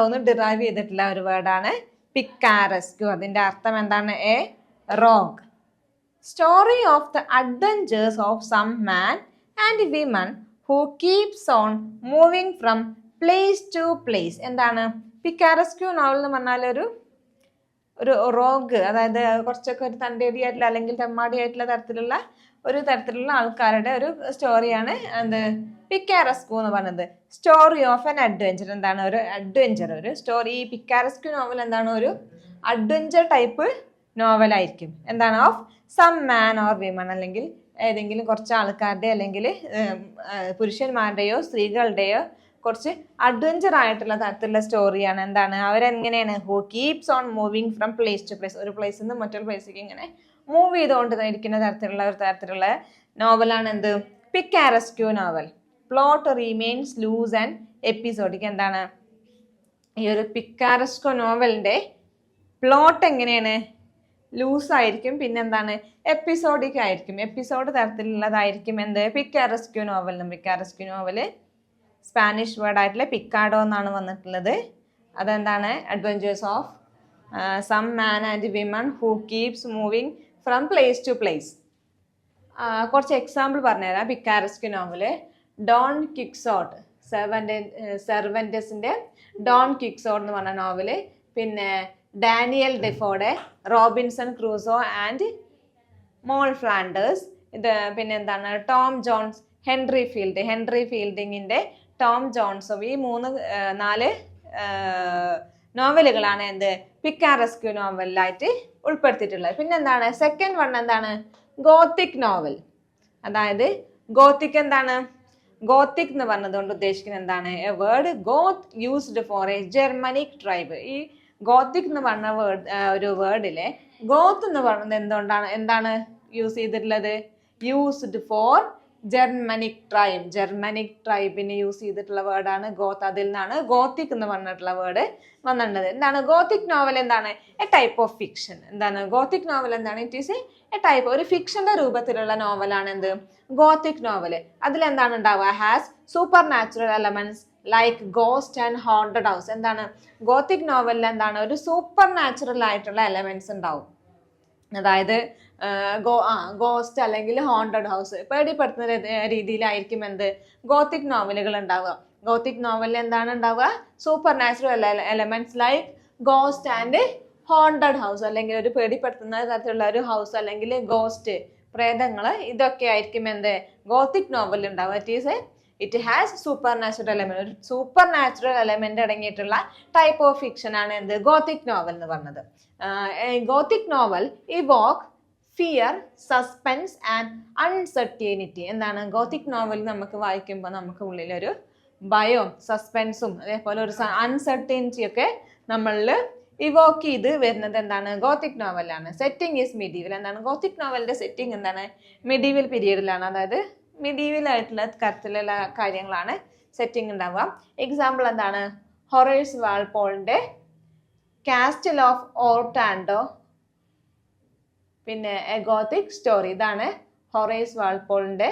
എന്ന് ഡിറൈവ് ചെയ്തിട്ടുള്ള ഒരു വേർഡാണ് പിക്കാറസ്ക്യൂ. അതിന്റെ അർത്ഥം എന്താണ്? A rogue. Story of the adventures of some man and women who keeps on moving from place to place. എന്താണ് പിക്കാറസ്ക്യൂ നോവൽ എന്ന് പറഞ്ഞാൽ ഒരു റോഗ്, അതായത് കുറച്ചൊക്കെ ഒരു തണ്ടേടിയായിട്ടുള്ള അല്ലെങ്കിൽ തെമ്മാടിയായിട്ടുള്ള തരത്തിലുള്ള ആൾക്കാരുടെ ഒരു സ്റ്റോറിയാണ് എന്ത് പിക്കാറസ്ക്യൂ എന്ന് പറഞ്ഞത്. Story of an adventure. എന്താണ് ഒരു അഡ്വഞ്ചർ, ഒരു സ്റ്റോറി. ഈ പിക്കാറസ്ക്യൂ നോവൽ എന്താണ് ഒരു അഡ്വഞ്ചർ ടൈപ്പ് നോവലായിരിക്കും. എന്താണ് of some man or women, അല്ലെങ്കിൽ ഏതെങ്കിലും കുറച്ച് ആൾക്കാരുടെ അല്ലെങ്കിൽ പുരുഷന്മാരുടെയോ സ്ത്രീകളുടെയോ കുറച്ച് അഡ്വഞ്ചർ ആയിട്ടുള്ള തരത്തിലുള്ള സ്റ്റോറിയാണ്. എന്താണ് അവരെങ്ങനെയാണ് who keeps on moving from place to place, ഒരു പ്ലേസിൽ നിന്ന് മറ്റൊരു പ്ലേസിലേക്ക് ഇങ്ങനെ മൂവ് ചെയ്തുകൊണ്ട് ഇരിക്കുന്ന തരത്തിലുള്ള നോവലാണ് എന്ത് picaresque novel. Plot remains loose and episodic. എന്താണ് ഈ ഒരു പിക്കാറസ്ക്യൂ നോവലിന്റെ പ്ലോട്ട് എങ്ങനെയാണ് ലൂസായിരിക്കും, പിന്നെന്താണ് എപ്പിസോഡിക് ആയിരിക്കും, എപ്പിസോഡ് തരത്തിലുള്ളതായിരിക്കും എന്ത് പിക്കാറസ്ക്യൂ നോവലിനും. പിക്കാറസ്ക്യൂ നോവല് സ്പാനിഷ് വേർഡായിട്ടുള്ള പിക്കാഡോ എന്നാണ് വന്നിട്ടുള്ളത്. അതെന്താണ് adventures of some man and women who keeps moving from place to place. കുറച്ച് എക്സാമ്പിൾ പറഞ്ഞുതരാം. പിക്കാറസ്ക്യൂ നോവല് ഡോൺ ക്വിക്സോട്ട്, സെർവൻറ്റസിൻ്റെ ഡോൺ ക്വിക്സോട്ട് എന്ന് പറഞ്ഞ നോവല്. പിന്നെ ഡാനിയൽ ഡെഫോയുടെ Robinson Crusoe and Moll Flanders. ഇത് പിന്നെ എന്താണ് ടോം ജോൺസ്, ഹെൻറി ഫീൽഡിങ്ങിൻ്റെ ടോം ജോൺസും. ഈ 4 നോവലുകളാണ് എന്ത് പിക്കാറസ്ക്യൂ നോവലിലായിട്ട് ഉൾപ്പെടുത്തിയിട്ടുള്ളത്. പിന്നെ എന്താണ് സെക്കൻഡ് വൺ എന്താണ് ഗോത്തിക് നോവൽ. അതായത് ഗോത്തിക് എന്താണ് ഗോത്തിക് എന്ന് പറഞ്ഞതുകൊണ്ട് ഉദ്ദേശിക്കുന്നത് എന്താണ് A word Goth used for a Germanic tribe. ഈ ഗോത്തിക് എന്ന് പറഞ്ഞ ഒരു വേർഡിലെ ഗോത്ത് എന്ന് പറയുന്നത് എന്താണ് യൂസ് ചെയ്തിട്ടുള്ളത് യൂസ്ഡ് ഫോർ ജർമ്മനിക് ട്രൈബിന് യൂസ് ചെയ്തിട്ടുള്ള വേർഡാണ് ഗോത്ത്. അതിൽ നിന്നാണ് ഗോത്തിക് എന്ന് പറഞ്ഞിട്ടുള്ള വേർഡ് വന്നിട്ടുള്ളത്. എന്താണ് ഗോത്തിക് നോവൽ എന്താണ് എ ടൈപ്പ് ഓഫ് ഫിക്ഷൻ. എന്താണ് ഗോത്തിക് നോവൽ എന്താണ് ഇറ്റ് ഈസ് എ ടൈപ്പ്, ഒരു ഫിക്ഷന്റെ രൂപത്തിലുള്ള നോവലാണ് എന്ത് ഗോത്തിക് നോവൽ. അതിലെന്താണ് ഉണ്ടാവുക has super natural elements like ghost and haunted house. എന്താണ് ഗോത്തിക് നോവലിൽ എന്താണ് ഒരു സൂപ്പർ നാച്ചുറൽ ആയിട്ടുള്ള എലമെന്റ്സ് ഉണ്ടാവും. അതായത് ഗോസ്റ്റ് അല്ലെങ്കിൽ ഹോണ്ടഡ് ഹൗസ്, പേടിപ്പെടുത്തുന്ന രീതിയിലായിരിക്കും എന്ത് ഗോത്തിക് നോവലുകൾ ഉണ്ടാവുക. ഗോത്തിക് നോവലിൽ എന്താണ് ഉണ്ടാവുക super natural elements like ghost and haunted house, അല്ലെങ്കിൽ ഒരു പേടിപ്പെടുത്തുന്ന തരത്തിലുള്ള ഒരു ഹൗസ് അല്ലെങ്കിൽ ഗോസ്റ്റ്, പ്രേതങ്ങൾ, ഇതൊക്കെ ആയിരിക്കും എന്ത് ഗോത്തിക് നോവലിൽ ഉണ്ടാവുക. It has super natural element, ഒരു സൂപ്പർ നാച്ചുറൽ എലമെന്റ് അടങ്ങിയിട്ടുള്ള ടൈപ്പ് ഓഫ് ഫിക്ഷൻ ആണ് എന്ത് ഗോത്തിക് നോവൽ എന്ന് പറഞ്ഞത്. Gothic novel Evoque fear, suspense and uncertainty. എന്താണ് ഗോത്തിക് നോവൽ നമുക്ക് വായിക്കുമ്പോൾ നമുക്ക് ഉള്ളിലൊരു ഭയവും സസ്പെൻസും അതേപോലെ ഒരു അൺസർട്ടനിറ്റി ഒക്കെ നമ്മളിൽ ഇവോക്ക് ചെയ്ത് വരുന്നത് എന്താണ് ഗോത്തിക് നോവലാണ്. Setting is medieval. എന്താണ് ഗോത്തിക് നോവലിന്റെ സെറ്റിംഗ് എന്താണ് മിഡീവൽ പീരീഡിലാണ്, അതായത് മിഡീവൽ ആയിട്ടുള്ള തരത്തിലുള്ള കാര്യങ്ങളാണ് സെറ്റിംഗ് ഉണ്ടാവുക. എക്സാമ്പിൾ എന്താണ് ഹൊറേഴ്സ് വാൾപോളിന്റെ കാസ്റ്റൽ ഓഫ് ഓർട്ടാൻഡോ, പിന്നെ എ ഗോത്തിക് സ്റ്റോറി. ഇതാണ് ഹൊറേഴ്സ് വാൾപോളിന്റെ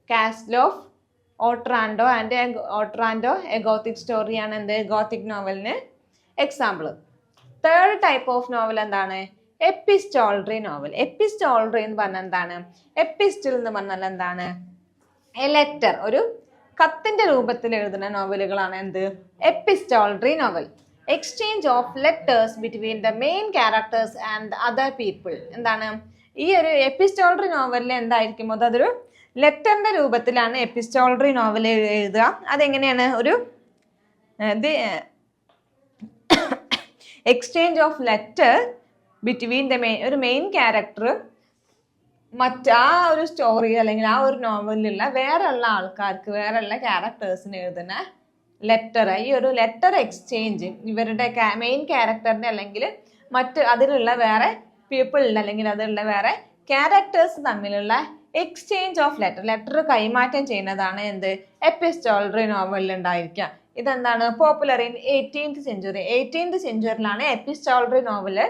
Castle of Otranto a Gothic സ്റ്റോറിയാണ് എന്ത് ഗോത്തിക് നോവലിന് example. Third type of novel എന്താണ് എപ്പിസ്റ്റോളറി നോവൽ. എപ്പിസ്റ്റോളറി എന്ന് പറഞ്ഞാൽ എന്താണ് എപ്പിസ്റ്റൽ എന്ന് പറഞ്ഞാൽ എന്താണ് എ ലെറ്റർ, ഒരു കത്തിന്റെ രൂപത്തിൽ എഴുതുന്ന നോവലുകളാണ് എന്ത് epistolary novel. Exchange of letters between the main characters and other people. എന്താണ് ഈ ഒരു എപ്പിസ്റ്റോളറി നോവലിൽ എന്തായിരിക്കും അതൊരു ലെറ്ററിന്റെ രൂപത്തിലാണ് എപ്പിസ്റ്റോളറി നോവൽ എഴുതുക. അതെങ്ങനെയാണ് ഒരു exchange of letter between the ഒരു മെയിൻ ക്യാരക്ടർ ആ ഒരു സ്റ്റോറി അല്ലെങ്കിൽ ആ ഒരു നോവലിലുള്ള വേറെയുള്ള ആൾക്കാർക്ക് വേറെയുള്ള ക്യാരക്ടേഴ്സിന് എഴുതുന്ന ലെറ്റർ. ഈ ഒരു ലെറ്റർ എക്സ്ചേഞ്ച് ഇവരുടെ മെയിൻ ക്യാരക്ടറിന്റെ അല്ലെങ്കിൽ അതിലുള്ള വേറെ പീപ്പിളിന്റെ അല്ലെങ്കിൽ അതിലുള്ള വേറെ ക്യാരക്ടേഴ്സ് തമ്മിലുള്ള എക്സ്ചേഞ്ച് ഓഫ് ലെറ്റർ കൈമാറ്റം ചെയ്യുന്നതാണ് എന്ത് എപ്പിസ്റ്റോളറി നോവലിൽ ഉണ്ടായിരിക്കുക. ഇതെന്താണ് popular in 18th century. 18th സെഞ്ചുറിയിലാണ് എപ്പിസ്റ്റോളറി നോവല്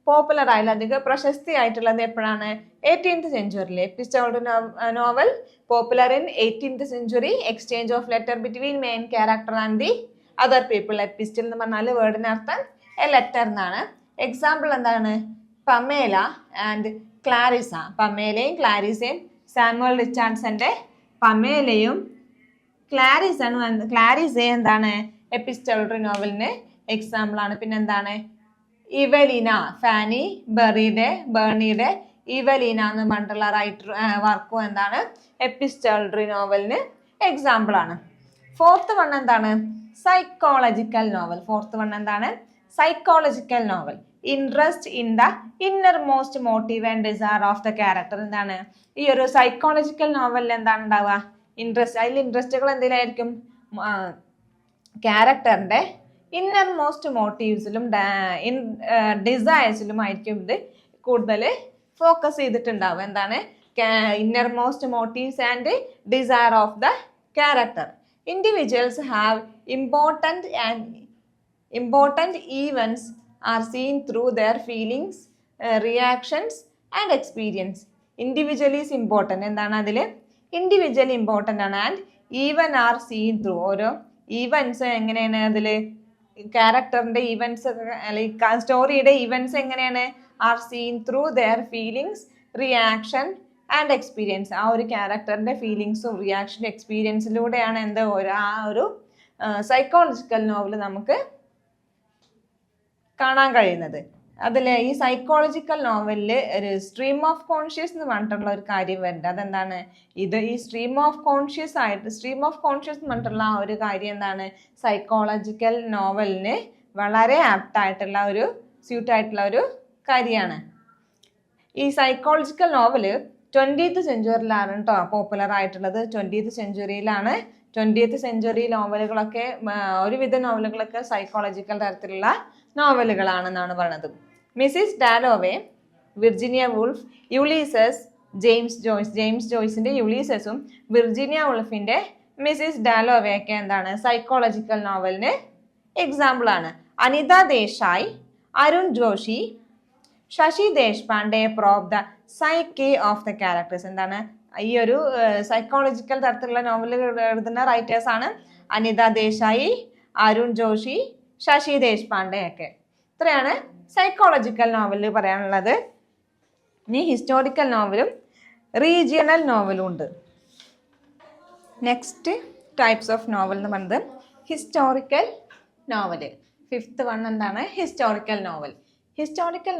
പോപ്പുലർ ആയാലും അധികം പ്രശസ്തി ആയിട്ടുള്ളത് എപ്പോഴാണ് 18th സെഞ്ചുറിയിൽ. Epistolary novel popular in 18th century. Exchange of letter between main character and the other people. Epistle എന്ന് പറഞ്ഞാൽ വേർഡിനർത്ഥം എ ലെറ്റർ എന്നാണ്. എക്സാമ്പിൾ എന്താണ് പമേല ആൻഡ് ക്ലാരിസ. പമേലയും ക്ലാരിസയും സാമുവൽ റിച്ചാർഡ്സന്റെ പമേലയും ക്ലാരിസെ എന്താണ് എപ്പിസ്റ്റോളറി നോവലിന് എക്സാമ്പിൾ ആണ്. പിന്നെ എന്താണ് ഇവലീന, ഫാനി ബേർണിയുടെ ഇവലീന എന്ന് പറഞ്ഞിട്ടുള്ള റൈറ്റർ വർക്കും എന്താണ് എപ്പിസ്റ്റോളറി നോവലിന് എക്സാമ്പിൾ ആണ്. ഫോർത്ത് വൺ എന്താണ് സൈക്കോളജിക്കൽ നോവൽ. ഫോർത്ത് വൺ എന്താണ് psychological novel. Interest in the innermost motive and desire of the character. എന്താണ് ഈ ഒരു സൈക്കോളജിക്കൽ നോവലിൽ എന്താണ് ഉണ്ടാവുക ഇൻട്രസ്റ്റ്. അതിൽ ഇൻട്രസ്റ്റുകൾ എന്തിലായിരിക്കും ക്യാരക്ടറിന്റെ ഇന്നർ മോസ്റ്റ് മോട്ടീവ്സിലും ഡിസയേഴ്സിലും ആയിരിക്കും ഇത് കൂടുതൽ ഫോക്കസ് ചെയ്തിട്ടുണ്ടാവും. എന്താണ് innermost motives and desire of the character. Individuals have important events are seen through their feelings, reactions and experience. Individual is important. എന്താണ് അതിൽ ഇൻഡിവിജ്വൽ ഇമ്പോർട്ടൻ്റ് ആണ്. And even are seen through. ഓരോ ഈവൻസ് എങ്ങനെയാണ് അതിൽ ക്യാരക്ടറിന്റെ ഈവൻസ് അല്ലെങ്കിൽ സ്റ്റോറിയുടെ ഈവൻസ് എങ്ങനെയാണ് are seen through there feelings, reaction and experience. ആ ഒരു ക്യാരക്ടറിന്റെ ഫീലിങ്സും റിയാക്ഷനും എക്സ്പീരിയൻസിലൂടെയാണ് എന്താ ആ ഒരു സൈക്കോളജിക്കൽ നോവൽ നമുക്ക് കാണാൻ കഴിയുന്നത്. അതിൽ ഈ സൈക്കോളജിക്കൽ നോവലിൽ ഒരു സ്ട്രീം ഓഫ് കോൺഷ്യസ് എന്ന് പറഞ്ഞിട്ടുള്ള ഒരു കാര്യം വരുന്നുണ്ട്. അതെന്താണ് ഇത് ഈ സ്ട്രീം ഓഫ് കോൺഷ്യസ് എന്ന് പറഞ്ഞിട്ടുള്ള ആ ഒരു കാര്യം എന്താണ് സൈക്കോളജിക്കൽ നോവലിന് വളരെ ആപ്റ്റായിട്ടുള്ള ഒരു സ്യൂട്ടായിട്ടുള്ള ഒരു കാര്യമാണ്. ഈ സൈക്കോളജിക്കൽ നോവല് 20th സെഞ്ച്വറിയിലാണ് കേട്ടോ പോപ്പുലർ ആയിട്ടുള്ളത്. 20th സെഞ്ച്വറിയിലാണ്. 20th സെഞ്ച്വറി നോവലുകളൊക്കെ ഒരുവിധ നോവലുകളൊക്കെ സൈക്കോളജിക്കൽ തരത്തിലുള്ള നോവലുകളാണെന്നാണ് പറയുന്നത്. Mrs Dalloway, Virginia Woolf, Ulysses, James ജോയ്സിന്റെ യുളീസസും വിർജീനിയ വുൾഫിന്റെ മിസ്സിസ് ഡാലോവേ ഒക്കെ എന്താണ് സൈക്കോളജിക്കൽ നോവലിന് എക്സാമ്പിൾ ആണ്. Anita Desai, Arun Joshi, Shashi Deshpande probe the psyche of the characters. എന്താണ് ഈ ഒരു സൈക്കോളജിക്കൽ തരത്തിലുള്ള നോവലുകൾ എഴുതുന്ന റൈറ്റേഴ്സ് ആണ് അനിത ദേശായി, അരുൺ ജോഷി, ശശി ദേശ്പാണ്ഡെ ഒക്കെ. ഇത്രയാണ് സൈക്കോളജിക്കൽ നോവലിൽ പറയാനുള്ളത്. ഇനി ഹിസ്റ്റോറിക്കൽ നോവലും റീജിയണൽ നോവലും ഉണ്ട്. നെക്സ്റ്റ് ടൈപ്സ് ഓഫ് നോവൽ എന്ന് പറയുന്നത് ഹിസ്റ്റോറിക്കൽ നോവല്. ഫിഫ്ത്ത് വൺ എന്താണ് ഹിസ്റ്റോറിക്കൽ നോവൽ. ഹിസ്റ്റോറിക്കൽ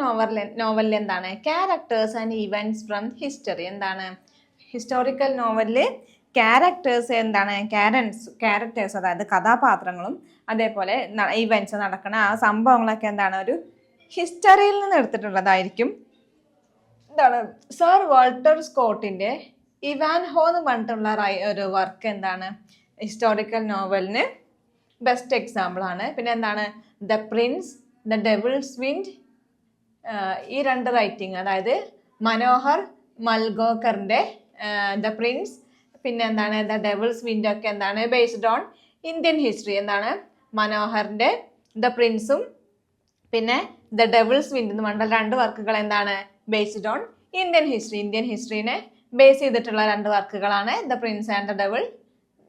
നോവലിൽ എന്താണ് characters and events from history. എന്താണ് ഹിസ്റ്റോറിക്കൽ നോവലിൽ ക്യാരക്ടേഴ്സ് എന്താണ് ക്യാരക്ടേഴ്സ് അതായത് കഥാപാത്രങ്ങളും അതേപോലെ ഇവൻറ്റ്സ് നടക്കുന്ന ആ സംഭവങ്ങളൊക്കെ എന്താണ് ഒരു ഹിസ്റ്ററിയിൽ നിന്ന് എടുത്തിട്ടുള്ളതായിരിക്കും. എന്താണ് സർ വാൾട്ടർ സ്കോട്ടിന്റെ ഇവാൻഹോ എന്ന് പറഞ്ഞിട്ടുള്ള ഒരു വർക്ക് എന്താണ് ഹിസ്റ്റോറിക്കൽ നോവലിന് ബെസ്റ്റ് എക്സാമ്പിൾ ആണ്. പിന്നെ എന്താണ് the prince, the devils wind, ഈ രണ്ട് റൈറ്റിംഗ് അതായത് മനോഹർ മൽഗോക്കറിന്റെ ദ പ്രിൻസ് പിന്നെ എന്താണ് ദ ഡെവിൾസ് വിൻഡ് ഒക്കെ എന്താണ് ബേസ്ഡ് ഓൺ ഇന്ത്യൻ ഹിസ്റ്ററി. എന്താണ് മനോഹറിന്റെ ദ പ്രിൻസും പിന്നെ ദ ഡെവിൾസ് വിൻഡ് എന്ന് പറഞ്ഞ രണ്ട് വർക്കുകൾ എന്താണ് ബേസ്ഡ് ഓൺ ഇന്ത്യൻ ഹിസ്റ്ററിനെ ബേസ് ചെയ്തിട്ടുള്ള രണ്ട് വർക്കുകളാണ് the Prince and the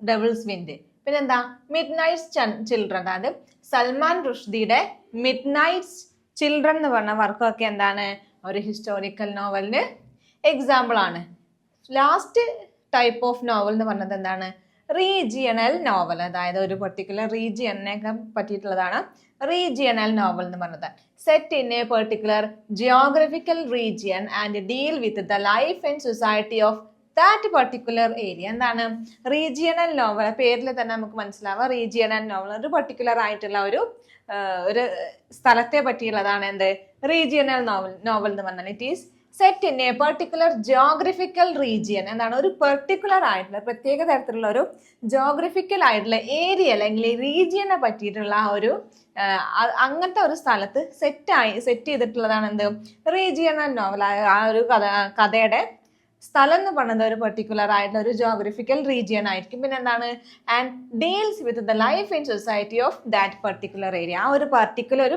devils Wind. പിന്നെ എന്താ മിഡ് നൈറ്റ്സ് ചിൽഡ്രൻ, അതായത് സൽമാൻ റുഷ്ദിയുടെ മിഡ് നൈറ്റ്സ് ചിൽഡ്രൻ എന്ന് പറഞ്ഞ വർക്കൊക്കെ എന്താണ് ഒരു ഹിസ്റ്റോറിക്കൽ നോവലിന് എക്സാമ്പിൾ ആണ്. ലാസ്റ്റ് ടൈപ്പ് ഓഫ് നോവൽ എന്ന് പറഞ്ഞത് എന്താണ് റീജിയണൽ നോവൽ. അതായത് ഒരു പെർട്ടിക്കുലർ റീജിയണിനെ പറ്റിയിട്ടുള്ളതാണ് റീജിയണൽ നോവൽ എന്ന് പറഞ്ഞത്. Set in a particular geographical region and deal with the life and society of that particular area. എന്താണ് റീജിയണൽ നോവൽ, പേരിൽ തന്നെ നമുക്ക് മനസ്സിലാവുക റീജിയണൽ നോവൽ ഒരു പെർട്ടിക്കുലർ ആയിട്ടുള്ള ഒരു സ്ഥലത്തെ പറ്റിയുള്ളതാണ് എന്ത് റീജിയണൽ നോവൽ എന്ന് പറഞ്ഞാൽ. It is set in a particular geographical region. എന്താണ് ഒരു പെർട്ടിക്കുലർ ആയിട്ടുള്ള പ്രത്യേക തരത്തിലുള്ള ഒരു ജിയോഗ്രഫിക്കൽ ആയിട്ടുള്ള ഏരിയ അല്ലെങ്കിൽ റീജിയനെ പറ്റിയിട്ടുള്ള ഒരു അങ്ങനത്തെ ഒരു സ്ഥലത്ത് സെറ്റ് ചെയ്തിട്ടുള്ളതാണ് എന്ത് റീജിയണൽ നോവൽ. ആ ഒരു കഥയുടെ സ്ഥലം എന്ന് പറയുന്നത് ഒരു പെർട്ടിക്കുലർ ആയിട്ടുള്ള ഒരു ജിയോഗ്രഫിക്കൽ റീജിയൻ ആയിരിക്കും. പിന്നെ എന്താണ് and deals with the life and society of that particular area. ആ ഒരു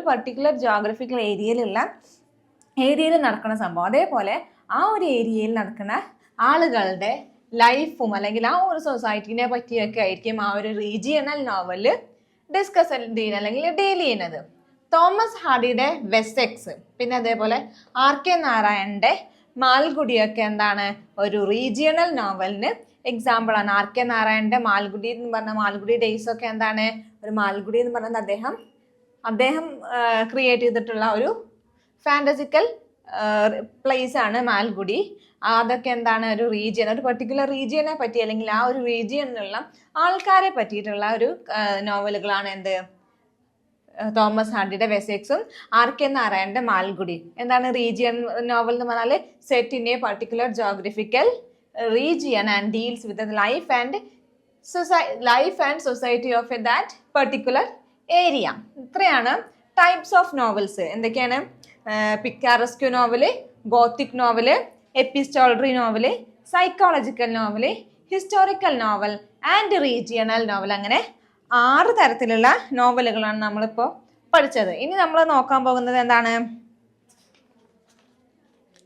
പെർട്ടിക്കുലർ ജിയോഗ്രഫിക്കൽ ഏരിയയിൽ നടക്കുന്ന സംഭവം, അതേപോലെ ആ ഒരു ഏരിയയിൽ നടക്കുന്ന ആളുകളുടെ ലൈഫും അല്ലെങ്കിൽ ആ ഒരു സൊസൈറ്റിനെ പറ്റിയൊക്കെ ആയിരിക്കും ആ ഒരു റീജിയണൽ നോവല് ഡിസ്കസ് അല്ലെങ്കിൽ ഡീൽ ചെയ്യുന്നത്. തോമസ് ഹാർഡിയുടെ വെസെക്സ് പിന്നെ അതേപോലെ ആർ കെ നാരായണന്റെ മാൽഗുഡിയൊക്കെ എന്താണ് ഒരു റീജിയണൽ നോവലിന് എക്സാമ്പിൾ ആണ്. ആർ കെ നാരായണന്റെ മാൽഗുഡി എന്ന് പറഞ്ഞ മാൽഗുഡി ഡേയ്സ് ഒക്കെ എന്താണ്, ഒരു മാൽഗുഡി എന്ന് പറയുന്നത് അദ്ദേഹം ക്രിയേറ്റ് ചെയ്തിട്ടുള്ള ഒരു ഫാന്റസിക്കൽ പ്ലേസ് ആണ് മാൽഗുഡി. അതൊക്കെ എന്താണ്, ഒരു റീജിയൻ, ഒരു പെർട്ടിക്കുലർ റീജിയനെ പറ്റി അല്ലെങ്കിൽ ആ ഒരു റീജിയനിലുള്ള ആൾക്കാരെ പറ്റിയിട്ടുള്ള ഒരു നോവലുകളാണ് എന്ത്, തോമസ് ഹാർഡിയുടെ വെസെക്സും ആർ കെ നാരായണന്റെ മാൽഗുഡി. എന്താണ് റീജിയൻ നോവൽ എന്ന് പറഞ്ഞാൽ set in a particular geographical region and deals with life and society of that particular area. ഇത്രയാണ് ടൈപ്സ് ഓഫ് നോവൽസ്. എന്തൊക്കെയാണ്? Picaresque novel, Gothic novel, epistolary novel, psychological novel, historical novel and regional novel. അങ്ങനെ 6 തരത്തിലുള്ള നോവലുകളാണ് നമ്മളിപ്പോൾ പഠിച്ചത്. ഇനി നമ്മൾ നോക്കാൻ പോകുന്നത് എന്താണ്?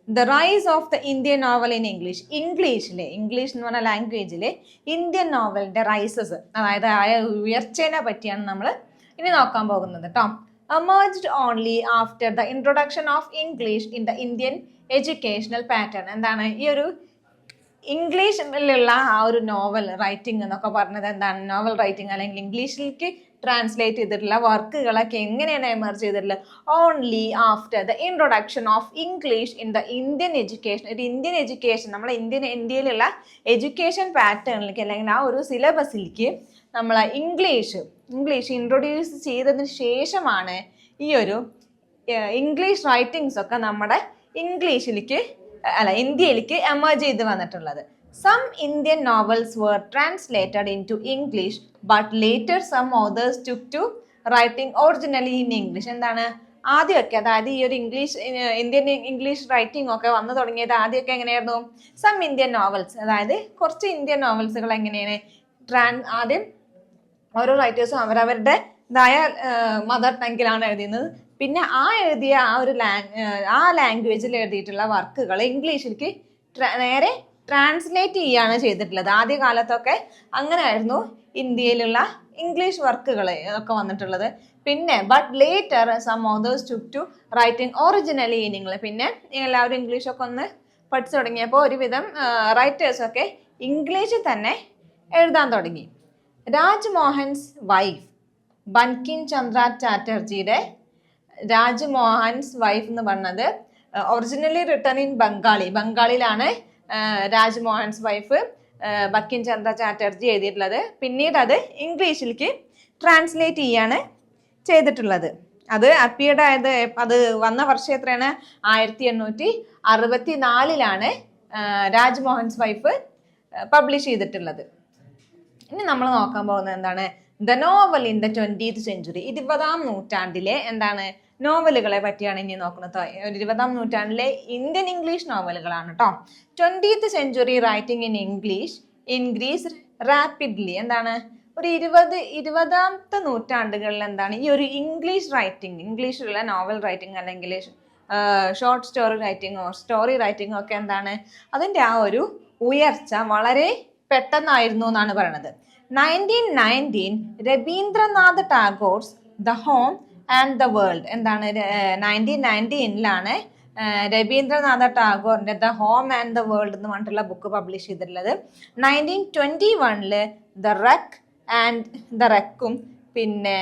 The rise of the Indian novel in English. English എന്ന് പറഞ്ഞ ലാംഗ്വേജിൽ ഇന്ത്യൻ നോവലിന്റെ റൈസസ്, അതായത് ആയ ഉയർച്ചേനെ പറ്റിയാണ് നമ്മൾ ഇനി നോക്കാൻ പോകുന്നത് കേട്ടോ. emerged only after the introduction of English in the Indian educational pattern. എന്താണ് ഈ ഒരു ഇംഗ്ലീഷിലുള്ള ആ ഒരു നോവൽ റൈറ്റിംഗ് എന്നൊക്കെ പറഞ്ഞത് എന്താണ്? നോവൽ റൈറ്റിംഗ് അല്ലെങ്കിൽ ഇംഗ്ലീഷിലേക്ക് ട്രാൻസ്ലേറ്റ് ചെയ്തിട്ടുള്ള വർക്കുകളൊക്കെ എങ്ങനെയാണ് എമർജ് ചെയ്തിട്ടുള്ളത്? Only after the introduction of English in the Indian education. ഒരു ഇന്ത്യൻ എഡ്യൂക്കേഷൻ, നമ്മളെ ഇന്ത്യയിലുള്ള എഡ്യൂക്കേഷൻ പാറ്റേണിലേക്ക് അല്ലെങ്കിൽ ആ ഒരു സിലബസിലേക്ക് നമ്മൾ ഇംഗ്ലീഷ് ഇൻട്രൊഡ്യൂസ് ചെയ്തതിന് ശേഷമാണ് ഈ ഒരു ഇംഗ്ലീഷ് റൈറ്റിങ്സ് ഒക്കെ നമ്മുടെ ഇന്ത്യയിലേക്ക് എമർജ് ചെയ്ത് വന്നിട്ടുള്ളത്. Some Indian novels were translated into English but later some authors took to writing originally in English. എന്താണ് ആദ്യമൊക്കെ, അതായത് ഈ ഒരു ഇന്ത്യൻ ഇംഗ്ലീഷ് റൈറ്റിംഗ് ഒക്കെ വന്നു തുടങ്ങിയത് ആദ്യമൊക്കെ എങ്ങനെയായിരുന്നു? സം ഇന്ത്യൻ നോവൽസ്, അതായത് കുറച്ച് ഇന്ത്യൻ നോവൽസുകൾ എങ്ങനെയാണ് ആദ്യം ഓരോ റൈറ്റേഴ്സും അവരവരുടേതായ മദർ ടങ്ങിലാണ് എഴുതുന്നത്. പിന്നെ എഴുതിയ ആ ലാംഗ്വേജിൽ എഴുതിയിട്ടുള്ള വർക്കുകൾ ഇംഗ്ലീഷിലേക്ക് നേരെ ട്രാൻസ്ലേറ്റ് ചെയ്യുകയാണ് ചെയ്തിട്ടുള്ളത്. ആദ്യ കാലത്തൊക്കെ അങ്ങനെയായിരുന്നു ഇന്ത്യയിലുള്ള ഇംഗ്ലീഷ് വർക്കുകൾ ഒക്കെ വന്നിട്ടുള്ളത്. പിന്നെ but later some authors took to writing originally in English. പിന്നെ എല്ലാവരും ഇംഗ്ലീഷൊക്കെ ഒന്ന് പഠിച്ചു തുടങ്ങിയപ്പോൾ ഒരുവിധം റൈറ്റേഴ്സൊക്കെ ഇംഗ്ലീഷിൽ തന്നെ എഴുതാൻ തുടങ്ങി. രാജ്മോഹൻസ് വൈഫ് ബങ്കിം ചന്ദ്ര ചാറ്റർജിയുടെ രാജ്മോഹൻസ് വൈഫ് എന്ന് പറഞ്ഞത് ഒറിജിനലി റിട്ടൺ ഇൻ ബംഗാളിലാണ് രാജ്മോഹൻസ് വൈഫ് ബങ്കിം ചന്ദ്ര ചാറ്റർജി എഴുതിയിട്ടുള്ളത്. പിന്നീട് അത് ഇംഗ്ലീഷിലേക്ക് ട്രാൻസ്ലേറ്റ് ചെയ്യാണ് ചെയ്തിട്ടുള്ളത്. അത് അപ്പിയർഡ് ആയത്, അത് വന്ന വർഷം എത്രയാണ്? 1864 രാജ്മോഹൻസ് വൈഫ് പബ്ലിഷ് ചെയ്തിട്ടുള്ളത്. ഇനി നമ്മൾ നോക്കാൻ പോകുന്നത് എന്താണ്? The novel in the 20th century. 20ാം നൂറ്റാണ്ടിലെ എന്താണ് നോവലുകളെ പറ്റിയാണ് ഇനി നോക്കുന്നത്. 20ാം നൂറ്റാണ്ടിലെ ഇന്ത്യൻ ഇംഗ്ലീഷ് നോവലുകളാണ് കേട്ടോ. 20th century writing in English increase rapidly. എന്താണ് ഒരു 20ാമത്തെ നൂറ്റാണ്ടുകളിൽ എന്താണ് ഈ ഒരു ഇംഗ്ലീഷിലുള്ള നോവൽ റൈറ്റിംഗ് അല്ലെങ്കിൽ ഷോർട്ട് സ്റ്റോറി റൈറ്റിംഗോ സ്റ്റോറി റൈറ്റിംഗോ ഒക്കെ എന്താണ് അതിൻ്റെ ആ ഒരു ഉയർച്ച വളരെ പെട്ടെന്നായിരുന്നു എന്നാണ് പറയുന്നത്. 1919 Rabindranath Tagore's the Home and the World. എന്താണ് 1919 രവീന്ദ്രനാഥ ടാഗോറിന്റെ the Home and the World എന്ന് പറഞ്ഞിട്ടുള്ള ബുക്ക് പബ്ലിഷ് ചെയ്തിട്ടുള്ളത്. 1921 ദ റെക്ക് ആൻഡ് ദ റെക്കും, പിന്നെ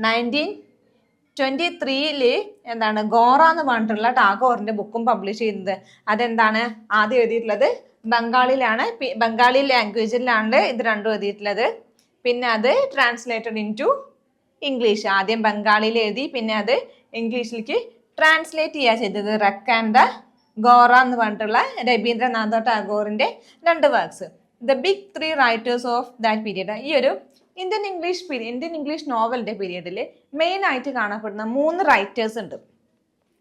1923 എന്താണ് ഗോറ എന്ന് പറഞ്ഞിട്ടുള്ള ടാഗോറിന്റെ ബുക്കും പബ്ലിഷ് ചെയ്യുന്നത്. അതെന്താണ് ആദ്യം എഴുതിയിട്ടുള്ളത് ബംഗാളി ലാംഗ്വേജിലാണ് ഇത് രണ്ടും എഴുതിയിട്ടുള്ളത്. പിന്നെ അത് ട്രാൻസ്ലേറ്റഡ് ഇൻ ടു ഇംഗ്ലീഷ്. ആദ്യം ബംഗാളിയിൽ എഴുതി, പിന്നെ അത് ഇംഗ്ലീഷിലേക്ക് ട്രാൻസ്ലേറ്റ് ചെയ്യുക ചെയ്തത്. റെക്ക് ആൻഡ് ദ ഗോറ എന്ന് പറഞ്ഞിട്ടുള്ള രവീന്ദ്രനാഥ ടാഗോറിന്റെ 2 works. The big 3 writers of that period. ഈ ഒരു ഇന്ത്യൻ ഇംഗ്ലീഷ് നോവലിന്റെ പീരീഡിൽ മെയിൻ ആയിട്ട് കാണപ്പെടുന്ന 3 റൈറ്റേഴ്സ് ഉണ്ട്.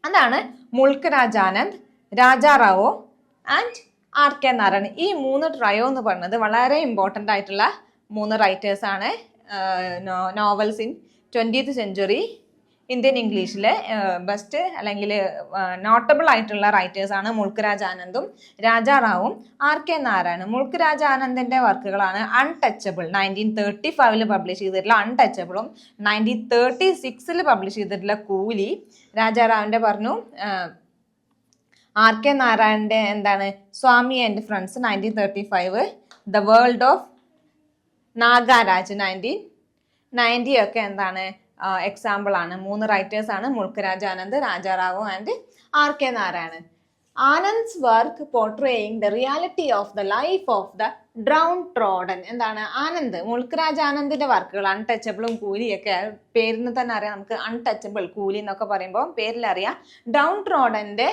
അതാണ് Mulk Raj Anand, Raja Rao and R K Narayan. ഈ 3 ട്രയോ എന്ന് പറയുന്നത് വളരെ ഇമ്പോർട്ടൻ്റ് ആയിട്ടുള്ള 3 റൈറ്റേഴ്സാണ് novels in 20th century Indian ഇംഗ്ലീഷിലെ ബെസ്റ്റ് അല്ലെങ്കിൽ നോട്ടബിൾ ആയിട്ടുള്ള റൈറ്റേഴ്സാണ് മുൾക്ക് രാജ് ആനന്ദും രാജാ റാവും ആർ കെ നാരായണും. മുൾക്ക് രാജ് ആനന്ദിന്റെ വർക്കുകളാണ് അൺടച്ചബിൾ 1935 പബ്ലിഷ് ചെയ്തിട്ടുള്ള അൺടച്ചബിളും 1936 പബ്ലിഷ് ചെയ്തിട്ടുള്ള കൂലി. രാജാ റാവിന്റെ പറഞ്ഞു. ആർ കെ നാരായണന്റെ എന്താണ് Swami and Friends 1935, the World of Nagaraj 1990 ഒക്കെ എന്താണ് എക്സാമ്പിൾ ആണ്. 3 റൈറ്റേഴ്സ് ആണ്, Mulkraj Anand, Rajarao and RK Narayanan. Anand's work portraying the reality of the life of the downtrodden. എന്താണ് ആനന്ദ്, മുൾക്കരാജ് ആനന്ദിന്റെ വർക്കുകൾ അൺടച്ചബിളും കൂലിയൊക്കെ പേരിന് തന്നെ അറിയാം നമുക്ക്. അൺടച്ചബിൾ, കൂലി എന്നൊക്കെ പറയുമ്പോൾ പേരിൽ അറിയാം. ഡൗൺ ട്രോഡന്റെ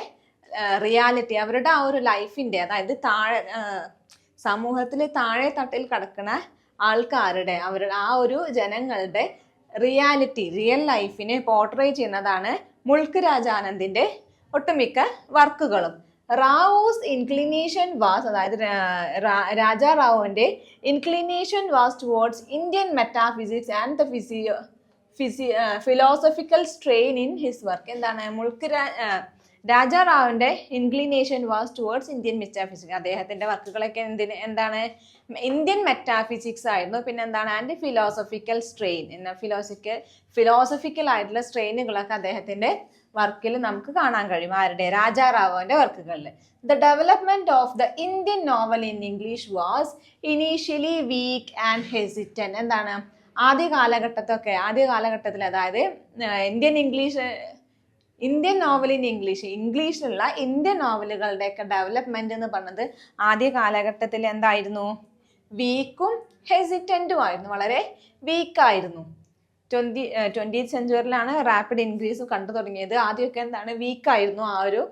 റിയാലിറ്റി, അവരുടെ ആ ഒരു ലൈഫിന്റെ, അതായത് സമൂഹത്തിൽ താഴെ തട്ടിൽ കിടക്കുന്ന ആൾക്കാരുടെ, അവരുടെ ആ ഒരു ജനങ്ങളുടെ റിയാലിറ്റി, റിയൽ ലൈഫിനെ പോർട്രേ ചെയ്യുന്നതാണ് മുൾക്കരാജ് ആനന്ദിന്റെ ഒട്ടുമിക്ക വർക്കുകളും. റാവുസ് ഇൻക്ലിനേഷൻ വാസ്, അതായത് രാജാ റാവുവിന്റെ inclination was towards Indian metaphysics and the philosophical strain in his work. എന്താണ് രാജാ റാവുവിന്റെ inclination was towards Indian metaphysics. അദ്ദേഹത്തിന്റെ വർക്കുകളൊക്കെ എന്താണ് ഇന്ത്യൻ മെറ്റാഫിസിക്സ് ആയിരുന്നു. പിന്നെ എന്താണ് ആൻഡ് ഫിലോസഫിക്കൽ സ്ട്രെയിൻ എന്ന ഫിലോസഫിക്കൽ ആയിട്ടുള്ള സ്ട്രെയിനുകളൊക്കെ അദ്ദേഹത്തിന്റെ വർക്കിൽ നമുക്ക് കാണാൻ കഴിയും. ആരുടെ? രാജാ റാവുവിന്റെ വർക്കുകളിൽ. The development of the Indian novel in English was initially weak and hesitant. എന്താണ് ആദ്യ കാലഘട്ടത്തിൽ അതായത് ഇന്ത്യൻ നോവൽ ഇൻ ഇംഗ്ലീഷിലുള്ള ഇന്ത്യൻ നോവലുകളുടെയൊക്കെ ഡെവലപ്മെന്റ് എന്ന് പറഞ്ഞത് ആദ്യ കാലഘട്ടത്തിൽ എന്തായിരുന്നു? വീക്കും ഹെസിറ്റന്റും ആയിരുന്നു, വളരെ വീക്കായിരുന്നു. 20th സെഞ്ച്വറിയിലാണ് റാപ്പിഡ് ഇൻക്രീസ് കണ്ടു തുടങ്ങിയത്. ആദ്യമൊക്കെ എന്താണ് വീക്കായിരുന്നു ആ ഒരു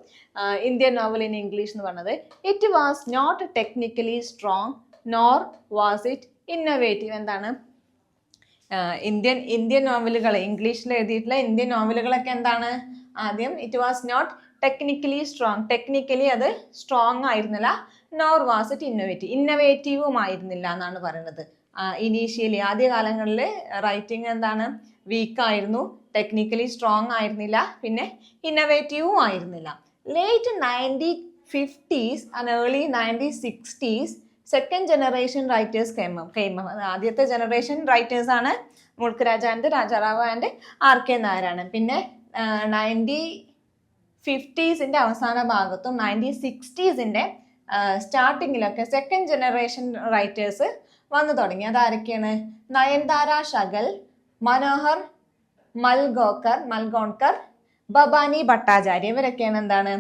ഇന്ത്യൻ നോവൽ ഇൻ ഇംഗ്ലീഷ് എന്ന് പറഞ്ഞത്. It was not technically strong nor was it innovative. എന്താണ് ഇന്ത്യൻ നോവലുകൾ, ഇംഗ്ലീഷിൽ എഴുതിയിട്ടുള്ള ഇന്ത്യൻ നോവലുകളൊക്കെ എന്താണ് ആദ്യം it was not technically strong, technically അത് സ്ട്രോങ് ആയിരുന്നില്ല. നോർ വാസ് ഇറ്റ് ഇന്നോവേറ്റീവും ആയിരുന്നില്ല എന്നാണ് പറയുന്നത്. ഇനീഷ്യലി ആദ്യകാലങ്ങളിൽ റൈറ്റിംഗ് എന്താണ് വീക്കായിരുന്നു, ടെക്നിക്കലി സ്ട്രോങ് ആയിരുന്നില്ല, പിന്നെ ഇന്നോവേറ്റീവും ആയിരുന്നില്ല. Late 1950s and early 1960s second generation writers ആദ്യത്തെ ജനറേഷൻ റൈറ്റേഴ്സ് ആണ് മുൾക്കരാജ് ആനന്ദ്, രാജാറാവു ആൻഡ് RK നാരായണൻ. പിന്നെ 1950s അവസാന ഭാഗത്തും 1960s സ്റ്റാർട്ടിങ്ങിലൊക്കെ സെക്കൻഡ് ജനറേഷൻ റൈറ്റേഴ്സ് വന്നു തുടങ്ങി. അതാരൊക്കെയാണ്? നയൻതാര ശകൽ, മനോഹർ മൽഗോൺകർ, ഭവാനി ഭട്ടാചാര്യ. ഇവരൊക്കെയാണ് എന്താണ്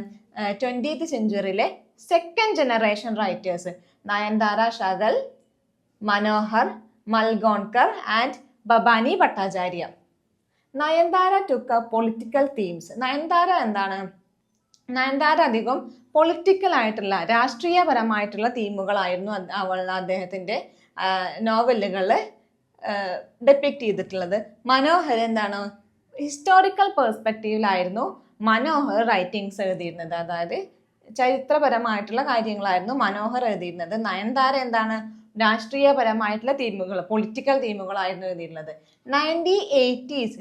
20th സെഞ്ച്വറിയിലെ second generation writers. Nayantara Sahgal, Manohar Malgonkar and Bhabani Bhattacharya. Nayantara took political themes. Nayantara അധികം പൊളിറ്റിക്കൽ ആയിട്ടുള്ള, രാഷ്ട്രീയപരമായിട്ടുള്ള തീമുകളായിരുന്നു അദ്ദേഹത്തിന്റെ നോവലുകളിൽ ഡെപ്പിക്ട് ചെയ്തിട്ടുള്ളത്. മനോഹർ എന്താണ് ഹിസ്റ്റോറിക്കൽ പെർസ്പെക്റ്റീവിലായിരുന്നു മനോഹർ റൈറ്റിങ്സ് എഴുതിയിരുന്നത്. അതായത് ചരിത്രപരമായിട്ടുള്ള കാര്യങ്ങളായിരുന്നു മനോഹർ എഴുതിയിരുന്നത്. നയൻതാര എന്താണ് രാഷ്ട്രീയപരമായിട്ടുള്ള തീമുകൾ, പൊളിറ്റിക്കൽ തീമുകളായിരുന്നു എഴുതിയിരുന്നത്. 1980s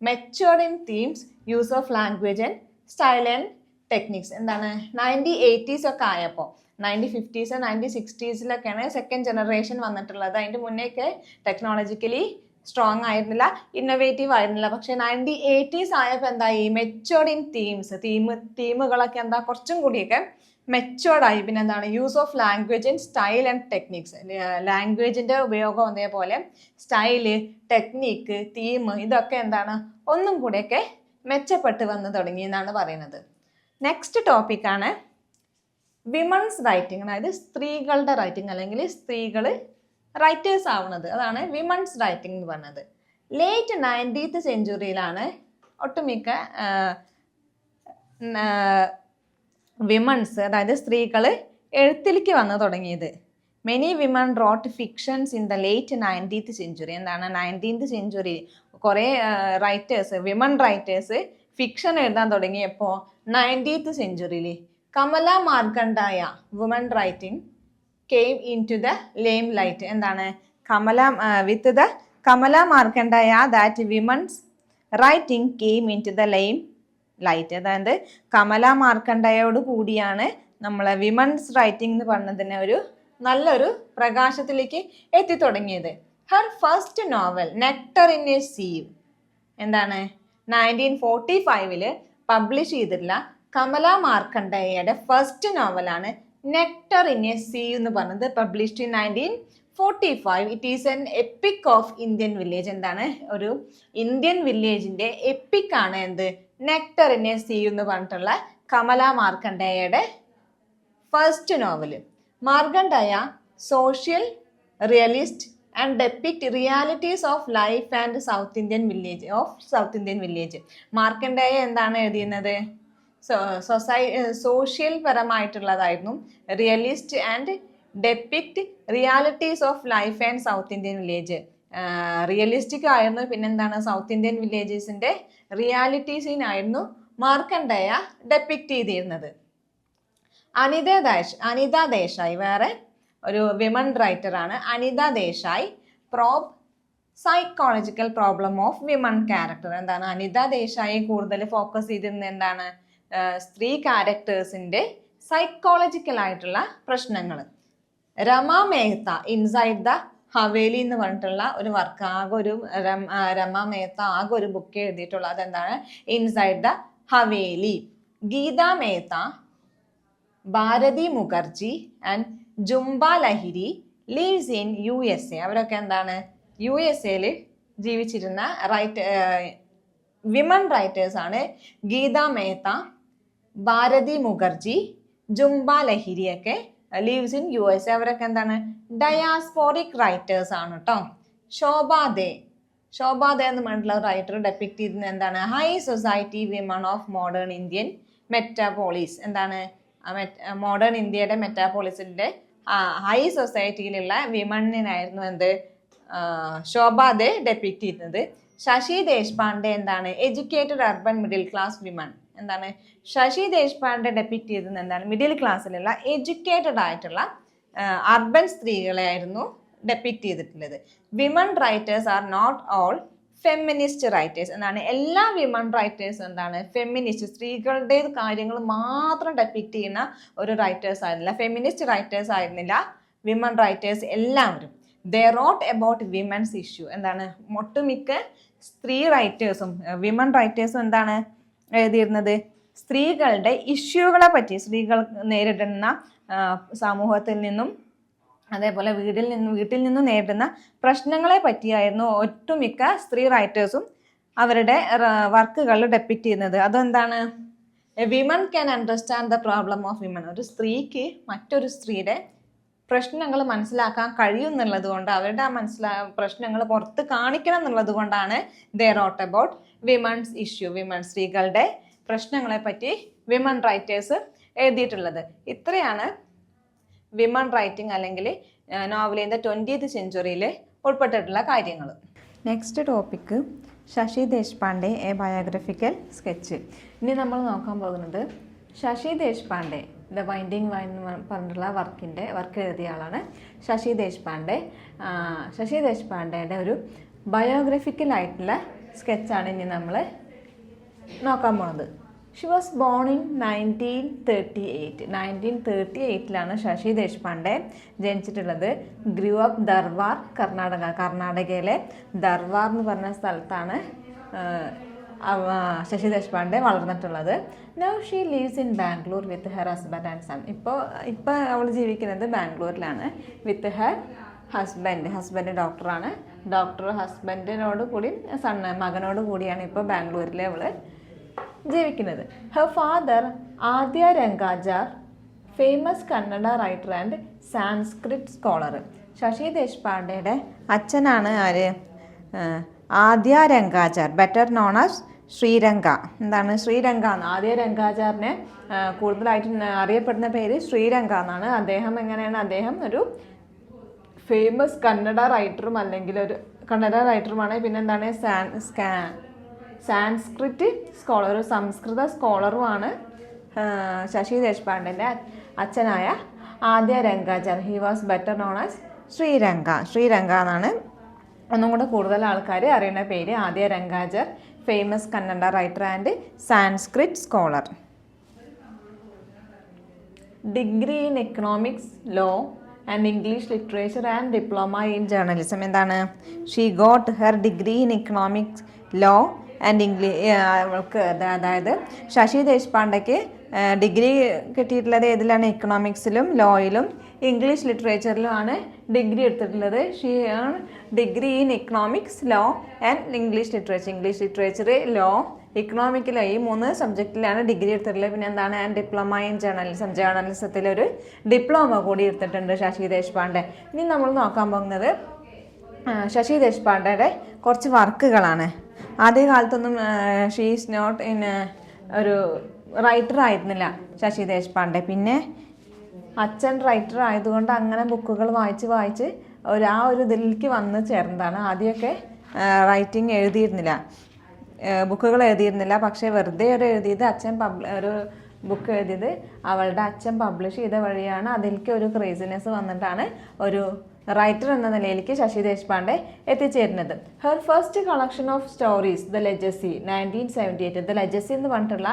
matured in themes, use of language and style and techniques. എന്താണ് 1980s ഒക്കെ ആയപ്പോൾ 1950s 1960s സെക്കൻഡ് ജനറേഷൻ വന്നിട്ടുള്ളത്. അതിൻ്റെ മുന്നേയൊക്കെ ടെക്നോളജിക്കലി സ്ട്രോങ് ആയിരുന്നില്ല, ഇന്നോവേറ്റീവ് ആയിരുന്നില്ല. പക്ഷെ 1980s ആയപ്പോൾ എന്തായി? മെച്ചുവർഡ് ഇൻ തീമുകളൊക്കെ എന്താ കുറച്ചും കൂടിയൊക്കെ മെച്ചുവർഡായി. പിന്നെ എന്താണ് use of language and style and techniques. ലാംഗ്വേജിന്റെ ഉപയോഗം അതേപോലെ സ്റ്റൈല്, ടെക്നിക്ക്, തീം ഇതൊക്കെ എന്താണ് ഒന്നും കൂടെയൊക്കെ മെച്ചപ്പെട്ട് വന്ന് തുടങ്ങി എന്നാണ് പറയുന്നത്. നെക്സ്റ്റ് ടോപ്പിക്കാണ് വിമൺസ് റൈറ്റിംഗ്, അതായത് സ്ത്രീകളുടെ റൈറ്റിംഗ് അല്ലെങ്കിൽ സ്ത്രീകൾ റൈറ്റേഴ്സ് ആവുന്നത്. അതാണ് വിമൺസ് റൈറ്റിംഗ് എന്ന് പറഞ്ഞത്. ലേറ്റ് 19th സെഞ്ച്വറിയിലാണ് ഒട്ടുമിക്ക വിമൺസ്, അതായത് സ്ത്രീകൾ എഴുത്തിലേക്ക് വന്നു തുടങ്ങിയത്. Many women wrote fictions in the late 19th century. എന്താണ് 19th സെഞ്ച്വറി കുറേ വിമൺ റൈറ്റേഴ്സ് ഫിക്ഷൻ എഴുതാൻ തുടങ്ങിയപ്പോൾ 19th സെഞ്ച്വറിയിൽ Kamala Markandaya woman writing came into the limelight. എന്താണ് Kamala Markandaya that women's writing came into the limelight. അതായത് കമല മാർക്കണ്ടയോട് കൂടിയാണ് നമ്മളെ വിമൺസ് റൈറ്റിംഗ് എന്ന് പറഞ്ഞതിന് നല്ലൊരു പ്രകാശത്തിലേക്ക് എത്തിത്തുടങ്ങിയത്. Her first novel nectar in a sieve എന്താണ് 1945 പബ്ലിഷ് ചെയ്തിട്ടുള്ള കമല മാർക്കണ്ടയുടെ ഫസ്റ്റ് നോവലാണ് നെക്ടർ ഇൻ എ സീ എന്ന് പറഞ്ഞത് published in 1945. It is an epic of Indian village. എന്താണ്? ഒരു ഇന്ത്യൻ വില്ലേജിന്റെ എപ്പിക് ആണ് എന്ത്? നെക്ടർ ഇൻ എ സീ എന്ന് പറഞ്ഞിട്ടുള്ള കമല മാർക്കണ്ഡേയയുടെ first novel. Markandaya social realist and depict realities of life and south Indian village. Markandaya എന്താണ് എഴുതിയിരുന്നത്? സോഷ്യൽ പരമായിട്ടുള്ളതായിരുന്നു. Realist and depict realities of life and south Indian village. Realistic ആയിരുന്നു. പിന്നെന്താണ്? സൗത്ത് ഇന്ത്യൻ വില്ലേജസിന്റെ റിയാലിറ്റീസിനായിരുന്നു മാർക്കണ്ഡേയ ഡെപ്പിക്ട് ചെയ്തിരുന്നത്. അനിത ദേശായി വേറെ ഒരു വിമൺ റൈറ്റർ ആണ്. Anita Desai psychological problem of women character. എന്താണ്? അനിത ദേശായി കൂടുതൽ ഫോക്കസ് ചെയ്തിരുന്നത് എന്താണ്? സ്ത്രീ ക്യാരക്ടേഴ്സിന്റെ സൈക്കോളജിക്കൽ ആയിട്ടുള്ള പ്രശ്നങ്ങൾ. രമ മേഹ്ത്ത ഇൻസൈഡ് ദ ഹവേലി എന്ന് പറഞ്ഞിട്ടുള്ള ഒരു വർക്ക്, രമ മേഹ്ത്ത ആകെ ഒരു ബുക്ക് എഴുതിയിട്ടുള്ളത് അതെന്താണ്? Inside the haveli. Gita Mehta, Bharati Mukherjee and Jhumpa Lahiri lives in USA. അവരൊക്കെ എന്താണ്? USA ജീവിച്ചിരുന്ന വിമൺ റൈറ്റേഴ്സ് ആണ്. ഗീത മേഹ്ത്ത, ഭാരതി മുഖർജി, ജുംബ ലഹിരിയൊക്കെ ലീവ്സ് ഇൻ USA. അവരൊക്കെ എന്താണ്? ഡയാസ്പോറിക് റൈറ്റേഴ്സ് ആണ് കേട്ടോ. ശോഭാദേ എന്ന് പറഞ്ഞിട്ടുള്ള റൈറ്റർ ഡെപ്പിക്ട് ചെയ്യുന്നത് എന്താണ്? High society women of modern Indian metropolis. എന്താണ്? മോഡേൺ ഇന്ത്യയുടെ മെറ്റാപോളിസിന്റെ ഹൈ സൊസൈറ്റിയിലുള്ള വിമണിനായിരുന്നു എന്ത്? ശോഭാദേ ഡെപ്പിക്ട് ചെയ്യുന്നത്. ശശി ദേശ്പാണ്ഡെ എന്താണ്? Educated urban middle class women. എന്താണ്? ശശി ദേശ്പാണ്ഡെ ഡെപ്പിക്ട് ചെയ്തത് എന്താണ്? മിഡിൽ ക്ലാസ്സിലുള്ള എഡ്യൂക്കേറ്റഡ് ആയിട്ടുള്ള അർബൻ സ്ത്രീകളെ ആയിരുന്നു ഡെപ്പിക്ട് ചെയ്തിട്ടുള്ളത്. Women writers are not all feminist writers. എന്താണ്? എല്ലാ വിമൺ റൈറ്റേഴ്സും എന്താണ്? ഫെമിനിസ്റ്റ്, സ്ത്രീകളുടെ കാര്യങ്ങൾ മാത്രം ഡെപ്പിക്ട് ചെയ്യുന്ന ഒരു റൈറ്റേഴ്സ് ആയിരുന്നില്ല, ഫെമിനിസ്റ്റ് റൈറ്റേഴ്സ് ആയിരുന്നില്ല വിമൺ റൈറ്റേഴ്സ് എല്ലാവരും. ദേ റോട്ട് അബൌട്ട് വിമൻസ് ഇഷ്യൂ. എന്താണ്? ഒട്ടുമിക്ക സ്ത്രീ റൈറ്റേഴ്സും വിമൺ റൈറ്റേഴ്സും എന്താണ് എഴുതിയിരുന്നത്? സ്ത്രീകളുടെ ഇഷ്യൂകളെ പറ്റി, സ്ത്രീകൾ നേരിടുന്ന സമൂഹത്തിൽ നിന്നും അതേപോലെ വീട്ടിൽ നിന്നും നേരിടുന്ന പ്രശ്നങ്ങളെ പറ്റിയായിരുന്നു ഒട്ടുമിക്ക സ്ത്രീ റൈറ്റേഴ്സും അവരുടെ വർക്കുകൾ ഡെപ്പിക്ട് ചെയ്യുന്നത്. അതെന്താണ്? Women can understand the problem of women. ഒരു സ്ത്രീക്ക് മറ്റൊരു സ്ത്രീയുടെ പ്രശ്നങ്ങൾ മനസ്സിലാക്കാൻ കഴിയും എന്നുള്ളത് കൊണ്ട്, അവരുടെ പ്രശ്നങ്ങൾ പുറത്ത് കാണിക്കണം എന്നുള്ളത് കൊണ്ടാണ് ദേ റോട്ട് അബൌട്ട് വിമൺസ് ഇഷ്യൂ. സ്ത്രീകളുടെ പ്രശ്നങ്ങളെ പറ്റി വിമൺ റൈറ്റേഴ്സ് എഴുതിയിട്ടുള്ളത്. ഇത്രയാണ് വിമൺ റൈറ്റിംഗ് അല്ലെങ്കിൽ നോവലിൻ്റെ 20th സെഞ്ച്വറിയിൽ ഉൾപ്പെട്ടിട്ടുള്ള കാര്യങ്ങൾ. Next topic Shashi Deshpande a biographical sketch. ഇനി നമ്മൾ നോക്കാൻ പോകുന്നത് Shashi Deshpande the winding vine എന്ന് പറഞ്ഞിട്ടുള്ള വർക്ക് എഴുതിയ ആളാണ് ശശി ദേശ്പാണ്ഡെ. ശശി ദേശ്പാണ്ഡെയുടെ ഒരു ബയോഗ്രഫിക്കൽ ആയിട്ടുള്ള സ്കെച്ചാണ് ഇനി നമ്മൾ നോക്കാൻ പോകുന്നത്. She was born in 1938. 1938 Shashi Deshpande ജനിച്ചിട്ടുള്ളത്. ഗ്രൂ അപ്പ് ധർവാർ, കർണാടകയിലെ ധർവാർ എന്ന് പറഞ്ഞ സ്ഥലത്താണ് ശശി ദേശ്പാണ്ഡെ വളർന്നിട്ടുള്ളത്. Now she lives in Bangalore with her husband and son. ഇപ്പോൾ അവൾ ജീവിക്കുന്നത് ബാംഗ്ലൂരിലാണ് വിത്ത് ഹെർ ഹസ്ബൻഡ് ഡോക്ടറാണ്. ഹസ്ബൻഡിനോട് കൂടി മകനോട് കൂടിയാണ് ഇപ്പോൾ ബാംഗ്ലൂരിൽ അവൾ ജീവിക്കുന്നത്. Her father Adya Rangachar, famous Kannada writer and Sanskrit scholar. Shashi ദേശ്പാണ്ഡെയുടെ അച്ഛനാണ് ആര്? Adya Rangachar, better known as Sriranga. എന്താണ് ശ്രീരംഗ? ആദ്യ രംഗാചാറിനെ കൂടുതലായിട്ട് അറിയപ്പെടുന്ന പേര് ശ്രീരംഗ എന്നാണ്. അദ്ദേഹം ഒരു ഫേമസ് കന്നഡ റൈറ്ററും റൈറ്ററുമാണ്. പിന്നെന്താണ്? സാൻസ്ക്രിറ്റ് സ്കോളർ, സംസ്കൃത സ്കോളറുമാണ് ശശി ദേശ്പാണ്ഡെൻ്റെ അച്ഛനായ Adya Rangachar. He was better known as Sriranga എന്നാണ് ഒന്നും കൂടെ കൂടുതൽ ആൾക്കാർ അറിയുന്ന പേര്. Adya Rangachar, famous Kannada writer and Sanskrit scholar. Degree in economics, law and English literature and diploma in journalism. എന്താണ്? She got her degree in economics, law and English അവൾക്ക് അതായത് ശശി ദേശ്പാണ്ഡെക്ക് ഡിഗ്രി കിട്ടിയിട്ടുള്ളത് ഏതിലാണ്? എക്കണോമിക്സിലും ലോയിലും ഇംഗ്ലീഷ് ലിറ്ററേച്ചറിലുമാണ് ഡിഗ്രി എടുത്തിട്ടുള്ളത്. She earn degree in economics, law and English literature, law, ഇക്കണോമിക്കിലോ ഈ 3 സബ്ജക്റ്റിലാണ് ഡിഗ്രി എടുത്തിട്ടുള്ളത്. പിന്നെ എന്താണ്? ആൻഡ് ഡിപ്ലോമ ഇൻ ജേർണലിസത്തിലൊരു ഡിപ്ലോമ കൂടി എടുത്തിട്ടുണ്ട് ശശി ദേശ്പാണ്ഡെ. ഇനി നമ്മൾ നോക്കാൻ പോകുന്നത് ശശി ദേശ്പാണ്ഡെയുടെ കുറച്ച് വർക്കുകളാണ്. ആദ്യ കാലത്തൊന്നും ഷീ ഈസ് നോട്ട് ഇൻ ഒരു റൈറ്റർ ആയിരുന്നില്ല ശശി ദേശ്പാണ്ഡെ. പിന്നെ അച്ഛൻ റൈറ്റർ ആയതുകൊണ്ട് അങ്ങനെ ബുക്കുകൾ വായിച്ച് ആ ഒരു ഇതിലേക്ക് വന്ന് ചേർന്നതാണ്. ആദ്യമൊക്കെ റൈറ്റിംഗ് എഴുതിയിരുന്നില്ല, ബുക്കുകൾ എഴുതിയിരുന്നില്ല. പക്ഷേ വെറുതെ എഴുതിയത് ഒരു ബുക്ക് എഴുതിയത് അവളുടെ അച്ഛൻ പബ്ലിഷ് ചെയ്ത വഴിയാണ്. അതിലേക്ക് ഒരു ക്രേസിനെസ് വന്നിട്ടാണ് ഒരു റൈറ്റർ എന്ന നിലയിലേക്ക് ശശി ദേശ്പാണ്ഡെ എത്തിച്ചേരുന്നത്. Her first collection of stories the legacy 1978. The legacy എന്ന് പറഞ്ഞിട്ടുള്ള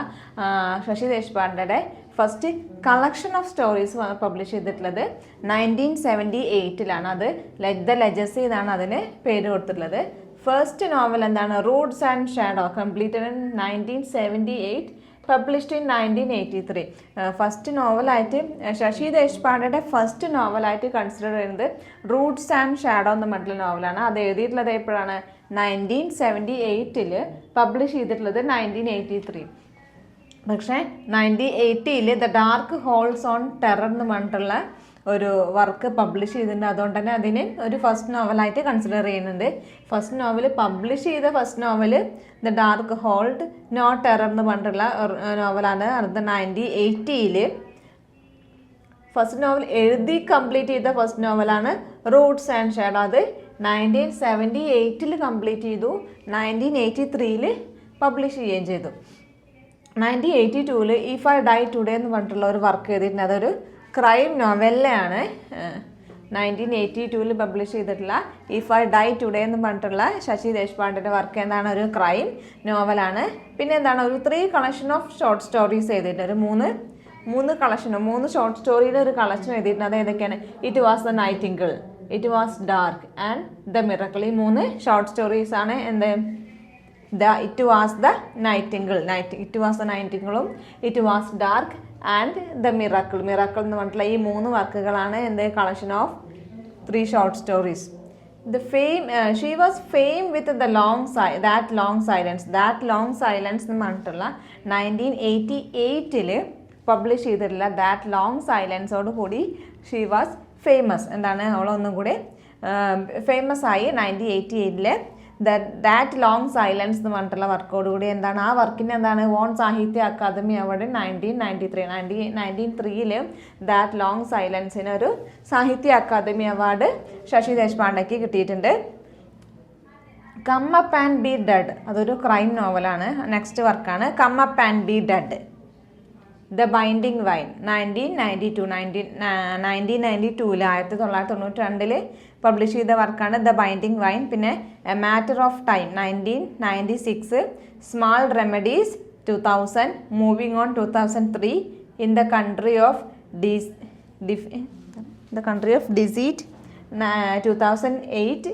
ശശി ദേശ്പാണ്ഡെയുടെ first collection of stories publish ചെയ്തിട്ടുള്ളത് 1978 അത് ദ ലെജസി എന്നാണ് അതിന് പേര് കൊടുത്തിട്ടുള്ളത്. ഫസ്റ്റ് നോവൽ എന്താണ്? Roots and shadow, completed in 1978, published in 1983. First നോവലായിട്ട് ശശി ദേശ്പാണ്ഡെയുടെ ഫസ്റ്റ് നോവലായിട്ട് കൺസിഡർ ചെയ്യുന്നത് റൂട്ട്സ് ആൻഡ് ഷാഡോ എന്ന് പറഞ്ഞിട്ടുള്ള നോവലാണ്. അത് എഴുതിയിട്ടുള്ളത് എപ്പോഴാണ്? 1978 പബ്ലിഷ് ചെയ്തിട്ടുള്ളത് 1983. പക്ഷേ 1980 the dark holds on terror എന്ന് പറഞ്ഞിട്ടുള്ള ഒരു വർക്ക് പബ്ലിഷ് ചെയ്തിട്ടുണ്ട്. അതുകൊണ്ട് തന്നെ അതിന് ഒരു ഫസ്റ്റ് നോവലായിട്ട് കൺസിഡർ ചെയ്യുന്നുണ്ട്. ഫസ്റ്റ് നോവൽ പബ്ലിഷ് ചെയ്ത first novel the dark hold no terror എന്ന് പറഞ്ഞിട്ടുള്ള നോവലാണ്. അത് 1980 ഫസ്റ്റ് നോവൽ എഴുതി കംപ്ലീറ്റ് ചെയ്ത ഫസ്റ്റ് നോവലാണ് റൂട്ട്സ് ആൻഡ് ഷാഡോ. അത് 1978 കംപ്ലീറ്റ് ചെയ്തു, 1983 പബ്ലിഷ് ചെയ്യുകയും ചെയ്തു. 1982 ഇഫ് ഐ ഡൈ ടുഡേ എന്ന് പറഞ്ഞിട്ടുള്ള ഒരു വർക്ക് എഴുതിയിട്ടുണ്ട്. അതൊരു ക്രൈം നോവലാണ്. 1982 പബ്ലിഷ് ചെയ്തിട്ടുള്ള ഇഫ് ഐ ഡൈ ടുഡേ എന്ന് പറഞ്ഞിട്ടുള്ള ശശി ദേശ്പാണ്ഡെയുടെ വർക്ക് എന്താണ്? ഒരു ക്രൈം നോവലാണ്. പിന്നെ എന്താണ്? ഒരു 3 കളക്ഷൻ ഓഫ് ഷോർട്ട് സ്റ്റോറീസ് എഴുതിയിട്ടുണ്ട്. ഒരു മൂന്ന് കളക്ഷനോ 3 ഷോർട്ട് സ്റ്റോറിയുടെ ഒരു കളക്ഷൻ എഴുതിയിട്ടുണ്ട്. അത് ഏതൊക്കെയാണ്? It was the nightingale, it was dark and the miracle. ഈ 3 ഷോർട്ട് സ്റ്റോറീസ് ആണ് എന്ത്? ഇറ്റ് വാസ് ദ നൈറ്റിംഗിളും it was dark and the miracle എന്ന് പറഞ്ഞിട്ടുള്ള ഈ 3 വർക്കുകളാണ് എന്ത്? Collection of 3 short stories. She was fame with that long silence എന്ന് പറഞ്ഞിട്ടുള്ള 1988 പബ്ലിഷ് ചെയ്തിട്ടുള്ള ദാറ്റ് ലോങ് സൈലൻസോട് കൂടി ഷീ വാസ് ഫേമസ്. എന്താണ്? അവളൊന്നും കൂടി ഫേമസ് ആയി 1988 ദാറ്റ് ലോങ് സൈലൻസ് എന്ന് പറഞ്ഞിട്ടുള്ള വർക്കോട് കൂടി. എന്താണ്? ആ വർക്കിന് എന്താണ്? Won Sahitya Akademi award 1993 that long സൈലൻസിന് ഒരു സാഹിത്യ അക്കാദമി അവാർഡ് ശശി ദേശ്പാണ്ഡെക്ക് കിട്ടിയിട്ടുണ്ട്. Come up and be dead, അതൊരു ക്രൈം നോവലാണ്. നെക്സ്റ്റ് വർക്കാണ് come up and be dead. The binding vine 1992 1992 publish ചെയ്ത വർക്കാണ് ദ ബൈൻഡിങ് വൈൻ. പിന്നെ a matter of time 1996, small remedies 2000, moving on 2003, in the country of deceit 2008,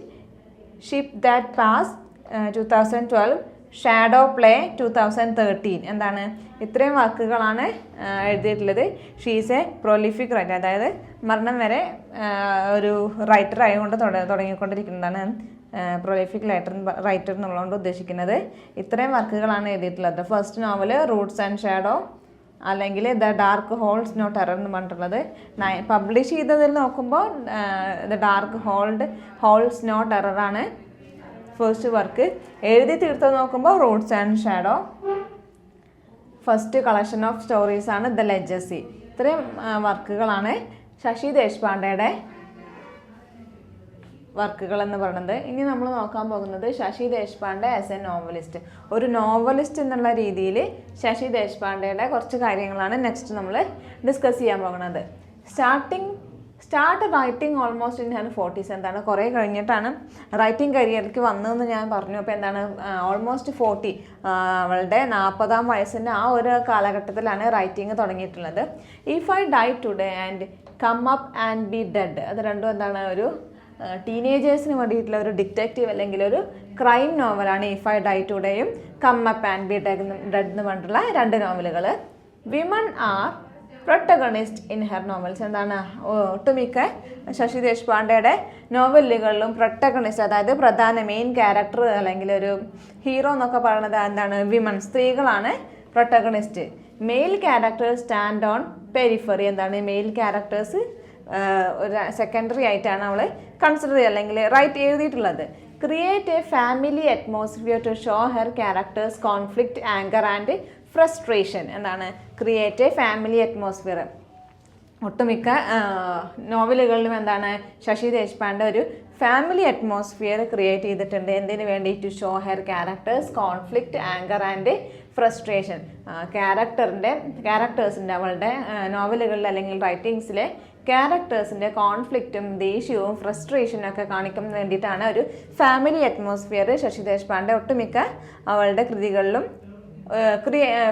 ship that pass 2012, shadow play 2013. എന്താണ്? ഇത്രയും വർക്കുകളാണ് എഴുതിയിട്ടുള്ളത്. ഷീസ് എ പ്രൊലിഫിക് റൈറ്റർ, അതായത് മരണം വരെ ഒരു റൈറ്റർ ആയതുകൊണ്ട് തുടങ്ങിക്കൊണ്ടിരിക്കുന്നതാണ് പ്രൊലിഫിക് റൈറ്റർ എന്നുള്ളതുകൊണ്ട് ഉദ്ദേശിക്കുന്നത്. ഇത്രയും വർക്കുകളാണ് എഴുതിയിട്ടുള്ളത്. First novel roots and shadow, അല്ലെങ്കിൽ the dark holds no terror എന്ന് പറഞ്ഞിട്ടുള്ളത്. പബ്ലിഷ് ചെയ്തതിൽ നോക്കുമ്പോൾ ദ ഡാർക്ക് ഹോൾസ് നോ ടെററാണ് ഫസ്റ്റ് വർക്ക്. എഴുതി തീർത്തത് നോക്കുമ്പോൾ roots and shadow. First collection of stories ആണ് ദ ലെജസി. ഇത്രയും വർക്കുകളാണ് ശശി ദേശ്പാണ്ഡെയുടെ വർക്കുകൾ എന്ന് പറയുന്നത്. ഇനി നമ്മൾ നോക്കാൻ പോകുന്നത് Shashi Deshpande as a novelist. ഒരു നോവലിസ്റ്റ് എന്നുള്ള രീതിയിൽ ശശി ദേശ്പാണ്ഡെയുടെ കുറച്ച് കാര്യങ്ങളാണ് നെക്സ്റ്റ് നമ്മൾ ഡിസ്കസ് ചെയ്യാൻ പോകുന്നത്. Start writing almost in her 40s. എന്താണ്? കുറേ കഴിഞ്ഞിട്ടാണ് റൈറ്റിംഗ് കരിയറിലേക്ക് വന്നതെന്ന് ഞാൻ പറഞ്ഞു. അപ്പോൾ എന്താണ്? ഓൾമോസ്റ്റ് 40, അവളുടെ 40ാം വയസ്സിൻ്റെ ആ ഒരു കാലഘട്ടത്തിലാണ് റൈറ്റിംഗ് തുടങ്ങിയിട്ടുള്ളത്. If I die today and come up and be dead, അത് രണ്ടും എന്താണ്? ഒരു ടീനേജേഴ്സിന് വേണ്ടിയിട്ടുള്ള ഒരു ഡിറ്റക്റ്റീവ് അല്ലെങ്കിൽ ഒരു ക്രൈം നോവലാണ് ഇഫ് ഐ ഡൈ ടുഡേയും come up and be dead എന്ന് പറഞ്ഞിട്ടുള്ള 2 നോവലുകൾ. Women are protagonist in her novels. എന്താണ് ഒട്ടുമിക്ക ശശി ദേശ്പാണ്ഡെയുടെ നോവലുകളിലും പ്രൊട്ടഗണിസ്റ്റ്, അതായത് പ്രധാന മെയിൻ ക്യാരക്ടർ അല്ലെങ്കിൽ ഒരു ഹീറോ എന്നൊക്കെ പറയുന്നത് എന്താണ്, വിമൺ, സ്ത്രീകളാണ് protagonist. Male characters stand on periphery. എന്താണ് മെയിൽ ക്യാരക്ടേഴ്സ് ഒരു സെക്കൻഡറി ആയിട്ടാണ് അവൾ കൺസിഡർ ചെയ്യുക അല്ലെങ്കിൽ റൈറ്റ് എഴുതിയിട്ടുള്ളത്. Create a family atmosphere to show her characters conflict, anger and frustration. എന്താണ് ക്രിയേറ്റ് എ ഫാമിലി അറ്റ്മോസ്ഫിയർ. ഒട്ടുമിക്ക നോവലുകളിലും എന്താണ് ശശി ദേശ്പാണ്ഡെ ഒരു ഫാമിലി അറ്റ്മോസ്ഫിയർ ക്രിയേറ്റ് ചെയ്തിട്ടുണ്ട്. എന്തിനു വേണ്ടി? To show her characters conflict, anger and frustration. ക്യാരക്ടേഴ്സിൻ്റെ അവളുടെ നോവലുകളിൽ അല്ലെങ്കിൽ റൈറ്റിങ്സിലെ ക്യാരക്ടേഴ്സിൻ്റെ കോൺഫ്ലിക്റ്റും ദേഷ്യവും ഫ്രസ്ട്രേഷനും ഒക്കെ കാണിക്കാൻ വേണ്ടിയിട്ടാണ് ഒരു ഫാമിലി അറ്റ്മോസ്ഫിയർ ശശി ദേശ്പാണ്ഡെ ഒട്ടുമിക്ക അവളുടെ കൃതികളിലും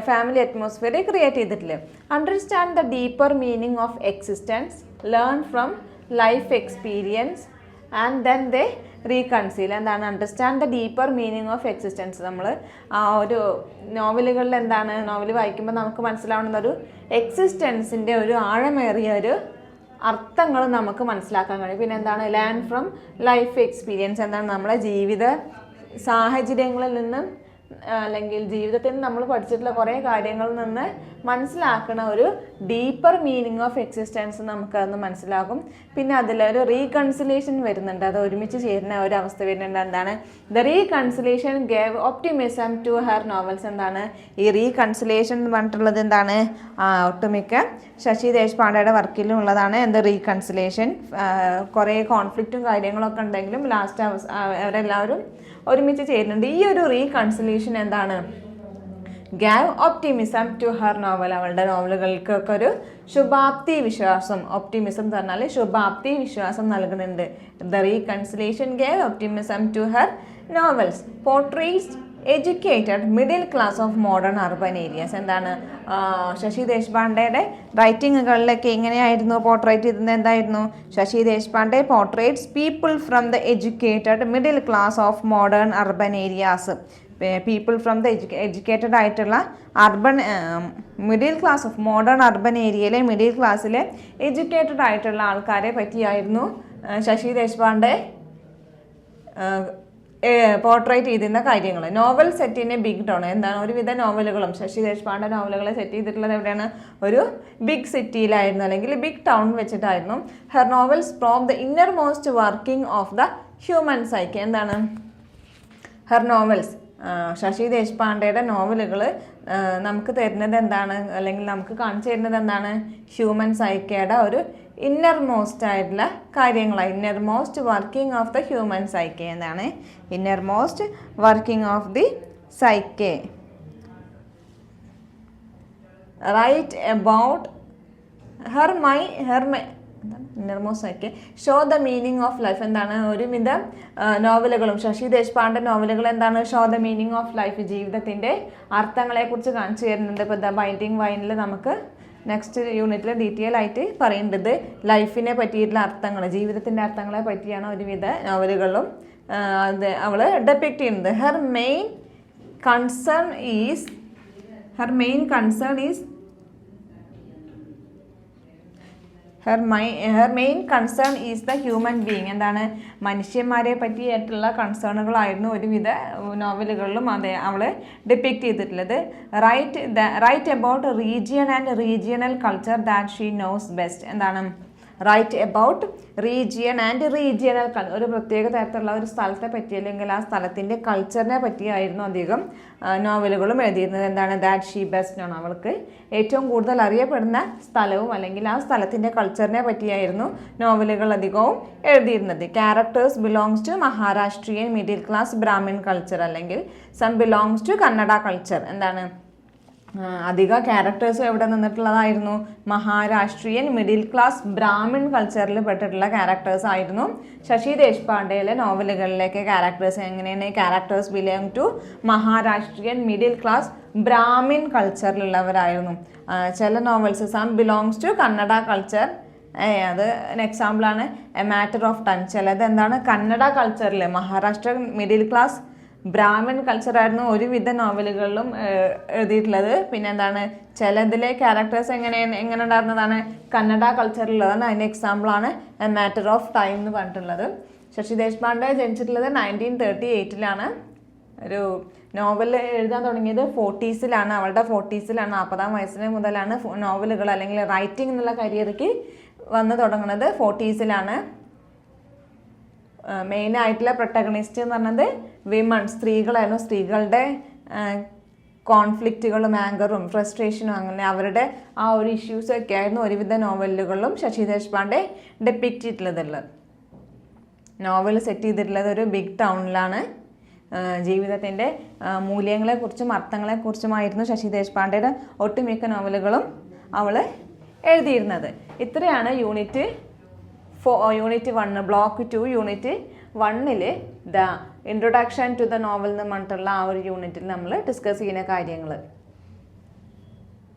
ഫാമിലി അറ്റ്മോസ്ഫിയർ ക്രിയേറ്റ് ചെയ്തിട്ടില്ല. Understand the deeper meaning of existence, learn from life experience and then they reconcile. എന്താണ് understand the deeper meaning of existence? നമ്മൾ ആ ഒരു നോവലുകളിൽ എന്താണ് നോവൽ വായിക്കുമ്പോൾ നമുക്ക് മനസ്സിലാവുന്ന ഒരു എക്സിസ്റ്റൻസിൻ്റെ ഒരു ആഴമേറിയ ഒരു അർത്ഥങ്ങൾ നമുക്ക് മനസ്സിലാക്കാൻ കഴിയും. പിന്നെ എന്താണ് ലേൺ ഫ്രം ലൈഫ് എക്സ്പീരിയൻസ്? എന്താണ് നമ്മളെ ജീവിത സാഹചര്യങ്ങളിൽ നിന്നും അല്ലെങ്കിൽ ജീവിതത്തിൽ നമ്മൾ പഠിച്ചിട്ടുള്ള കുറേ കാര്യങ്ങളിൽ നിന്ന് മനസ്സിലാക്കുന്ന ഒരു ഡീപ്പർ മീനിങ് ഓഫ് എക്സിസ്റ്റൻസ് നമുക്കതൊന്ന് മനസ്സിലാകും. പിന്നെ അതിലൊരു റീകൺസിലേഷൻ വരുന്നുണ്ട്, അത് ഒരുമിച്ച് ചേരുന്ന ഒരു അവസ്ഥ വരുന്നുണ്ട്. എന്താണ് the reconciliation gave optimism to her novels. എന്താണ് ഈ റീകൺസിലേഷൻ എന്ന് പറഞ്ഞിട്ടുള്ളത്? എന്താണ് ഒട്ടുമിക്ക ശശി ദേശ്പാണ്ഡെയുടെ വർക്കിലും ഉള്ളതാണ്. എന്ത് റീകൺസിലേഷൻ? കുറേ കോൺഫ്ലിക്റ്റും കാര്യങ്ങളൊക്കെ ഉണ്ടെങ്കിലും ലാസ്റ്റ് അവരെല്ലാവരും ഒരുമിച്ച് ചേരുന്നുണ്ട്. ഈ ഒരു റീകൺസിലേഷൻ എന്താണ് ഗാവ് ഒപ്റ്റിമിസം ടു ഹെർ നോവൽ. അവളുടെ നോവലുകൾക്കൊക്കെ ഒരു ശുഭാപ്തി വിശ്വാസം, ഒപ്റ്റിമിസം എന്ന് പറഞ്ഞാൽ ശുഭാപ്തി വിശ്വാസം നൽകുന്നുണ്ട്. The reconciliation gave optimism to her novels. Portraits educated middle class of modern urban areas. എന്താണ് ശശി ദേശ്പാണ്ഡെയുടെ റൈറ്റിങ്ങുകളിലൊക്കെ എങ്ങനെയായിരുന്നു പോർട്രേറ്റ് ചെയ്തത്? എന്തായിരുന്നു? Shashi Deshpande portraits people from the educated middle class of modern urban areas. People from the educated ആയിട്ടുള്ള urban middle class of modern urban ഏരിയയിലെ മിഡിൽ ക്ലാസ്സിലെ എഡ്യൂക്കേറ്റഡ് ആയിട്ടുള്ള ആൾക്കാരെ പറ്റിയായിരുന്നു ശശി ദേശ്പാണ്ഡെ പോർട്രേറ്റ് ചെയ്തിരുന്ന കാര്യങ്ങൾ. Novel set in a big town. എന്താണ് ഒരുവിധ നോവലുകളും ശശി ദേശ്പാണ്ഡെ നോവലുകളെ സെറ്റ് ചെയ്തിട്ടുള്ളത് എവിടെയാണ്? ഒരു ബിഗ് സിറ്റിയിലായിരുന്നു അല്ലെങ്കിൽ ബിഗ് ടൗൺ വെച്ചിട്ടായിരുന്നു. Her novels PROM the innermost working of the human psyche. എന്താണ് ഹെർ നോവൽസ്? ശശി ദേശ്പാണ്ഡെയുടെ നോവലുകൾ നമുക്ക് തരുന്നത് എന്താണ് അല്ലെങ്കിൽ നമുക്ക് കാണിച്ചു തരുന്നത് എന്താണ്? ഹ്യൂമൻ സൈക്കയുടെ ഒരു ഇന്നർ മോസ്റ്റ് ആയിട്ടുള്ള കാര്യങ്ങളാണ്. Innermost working of the human psyche. എന്താണ് innermost working of the psyche. Write about her innermost psyche show the meaning of life. എന്താണ് ഒരുവിധ നോവലുകളും ശശി ദേശ്പാണ്ഡെ നോവലുകൾ എന്താണ് show the meaning of life, ജീവിതത്തിൻ്റെ അർത്ഥങ്ങളെക്കുറിച്ച് കാണിച്ചു തരുന്നുണ്ട്. ഇപ്പോൾ ദ ബൈൻഡിങ് വൈനിൽ നമുക്ക് നെക്സ്റ്റ് യൂണിറ്റിൽ ഡീറ്റെയിൽ ആയിട്ട് പറയേണ്ടത് ലൈഫിനെ പറ്റിയിട്ടുള്ള അർത്ഥങ്ങൾ, ജീവിതത്തിൻ്റെ അർത്ഥങ്ങളെ പറ്റിയാണ് ഒരുവിധ നോവലുകളിലും അത് അവൾ ഡെപ്പിക്റ്റ് ചെയ്യുന്നത്. Her main concern is her main concern is the human being. എന്താണ് മനുഷ്യന്മാരെ പറ്റിയിട്ടുള്ള കൺസേണുകളായിരുന്നു ഒരുവിധ നോവലുകളിലും അതെ അവൾ ഡിപ്പിക്റ്റ് ചെയ്തിട്ടുള്ളത്. Write about region and regional culture that she knows best. എന്താണ് write about region and regional culture, ഒരു പ്രത്യേക തരത്തിലുള്ള ഒരു സ്ഥലത്തെ പറ്റി അല്ലെങ്കിൽ ആ സ്ഥലത്തിൻ്റെ കൾച്ചറിനെ പറ്റിയായിരുന്നു അധികം നോവലുകളും എഴുതിയിരുന്നത്. എന്താണ് ദാറ്റ് ഷീ ബെസ്റ്റ് ആണ്, അവൾക്ക് ഏറ്റവും കൂടുതൽ അറിയപ്പെടുന്ന സ്ഥലവും അല്ലെങ്കിൽ ആ സ്ഥലത്തിൻ്റെ കൾച്ചറിനെ പറ്റിയായിരുന്നു നോവലുകൾ അധികവും എഴുതിയിരുന്നത്. Characters belongs to Maharashtrian middle class Brahmin culture അല്ലെങ്കിൽ some belongs to Kannada culture. എന്താണ് അധിക ക്യാരക്ടേഴ്സും എവിടെ നിന്നിട്ടുള്ളതായിരുന്നു? മഹാരാഷ്ട്രീയൻ മിഡിൽ ക്ലാസ് ബ്രാഹ്മിൺ കൾച്ചറിൽ പെട്ടിട്ടുള്ള ക്യാരക്ടേഴ്സ് ആയിരുന്നു ശശി ദേശ്പാണ്ഡെയിലെ നോവലുകളിലേക്ക്. ക്യാരക്ടേഴ്സ് എങ്ങനെയാണ്? Characters belong to Maharashtrian middle class Brahmin കൾച്ചറിലുള്ളവരായിരുന്നു. ചില novels some belongs to Kannada culture അത് എക്സാമ്പിളാണ് എ മാറ്റർ ഓഫ് ടൈം. ചിലത് എന്താണ് കന്നഡ കൾച്ചറിൽ മഹാരാഷ്ട്ര മിഡിൽ ക്ലാസ് ബ്രാഹ്മൺ കൾച്ചറായിരുന്നു ഒരുവിധ നോവലുകളിലും എഴുതിയിട്ടുള്ളത്. പിന്നെ എന്താണ് ചിലതിലെ ക്യാരക്ടേഴ്സ് എങ്ങനെ ഉണ്ടായിരുന്നതാണ് കന്നഡ കൾച്ചറിലുള്ളതാണ്. അതിൻ്റെ എക്സാമ്പിളാണ് എ മാറ്റർ ഓഫ് ടൈം എന്ന് പറഞ്ഞിട്ടുള്ളത്. ശശി ദേശ്പാണ്ഡെ ജനിച്ചിട്ടുള്ളത് 1938 ഒരു നോവൽ എഴുതാൻ തുടങ്ങിയത് 40s. അവളുടെ 40s, 40-ആം വയസ്സിന് മുതലാണ് നോവലുകൾ അല്ലെങ്കിൽ റൈറ്റിംഗ് എന്നുള്ള കരിയർക്ക് വന്ന് തുടങ്ങുന്നത് 40s. മെയിനായിട്ടുള്ള പ്രൊട്ടഗണിസ്റ്റ് എന്ന് പറഞ്ഞത് വിമൺ, സ്ത്രീകളായിരുന്നു. സ്ത്രീകളുടെ കോൺഫ്ലിക്റ്റുകളും ആങ്കറും ഫ്രസ്ട്രേഷനും അങ്ങനെ അവരുടെ ആ ഒരു ഇഷ്യൂസൊക്കെ ആയിരുന്നു ഒരുവിധ നോവലുകളിലും ശശി ദേശ്പാണ്ഡെ ഡെപ്പിക്റ്റ് ചെയ്തിട്ടുള്ളത്. നോവൽ സെറ്റ് ചെയ്തിട്ടുള്ളത് ഒരു ബിഗ് ടൗണിലാണ്. ജീവിതത്തിൻ്റെ മൂല്യങ്ങളെക്കുറിച്ചും അർത്ഥങ്ങളെക്കുറിച്ചുമായിരുന്നു ശശി ദേശ്പാണ്ഡെയുടെ ഒട്ടുമിക്ക നോവലുകളും അവൾ എഴുതിയിരുന്നത്. ഇത്രയാണ് unit 1 block 2 unit 1 the introduction to the novel എന്ന് പറഞ്ഞിട്ടുള്ള ആ ഒരു യൂണിറ്റിൽ നമ്മൾ ഡിസ്കസ് ചെയ്യുന്ന കാര്യങ്ങൾ.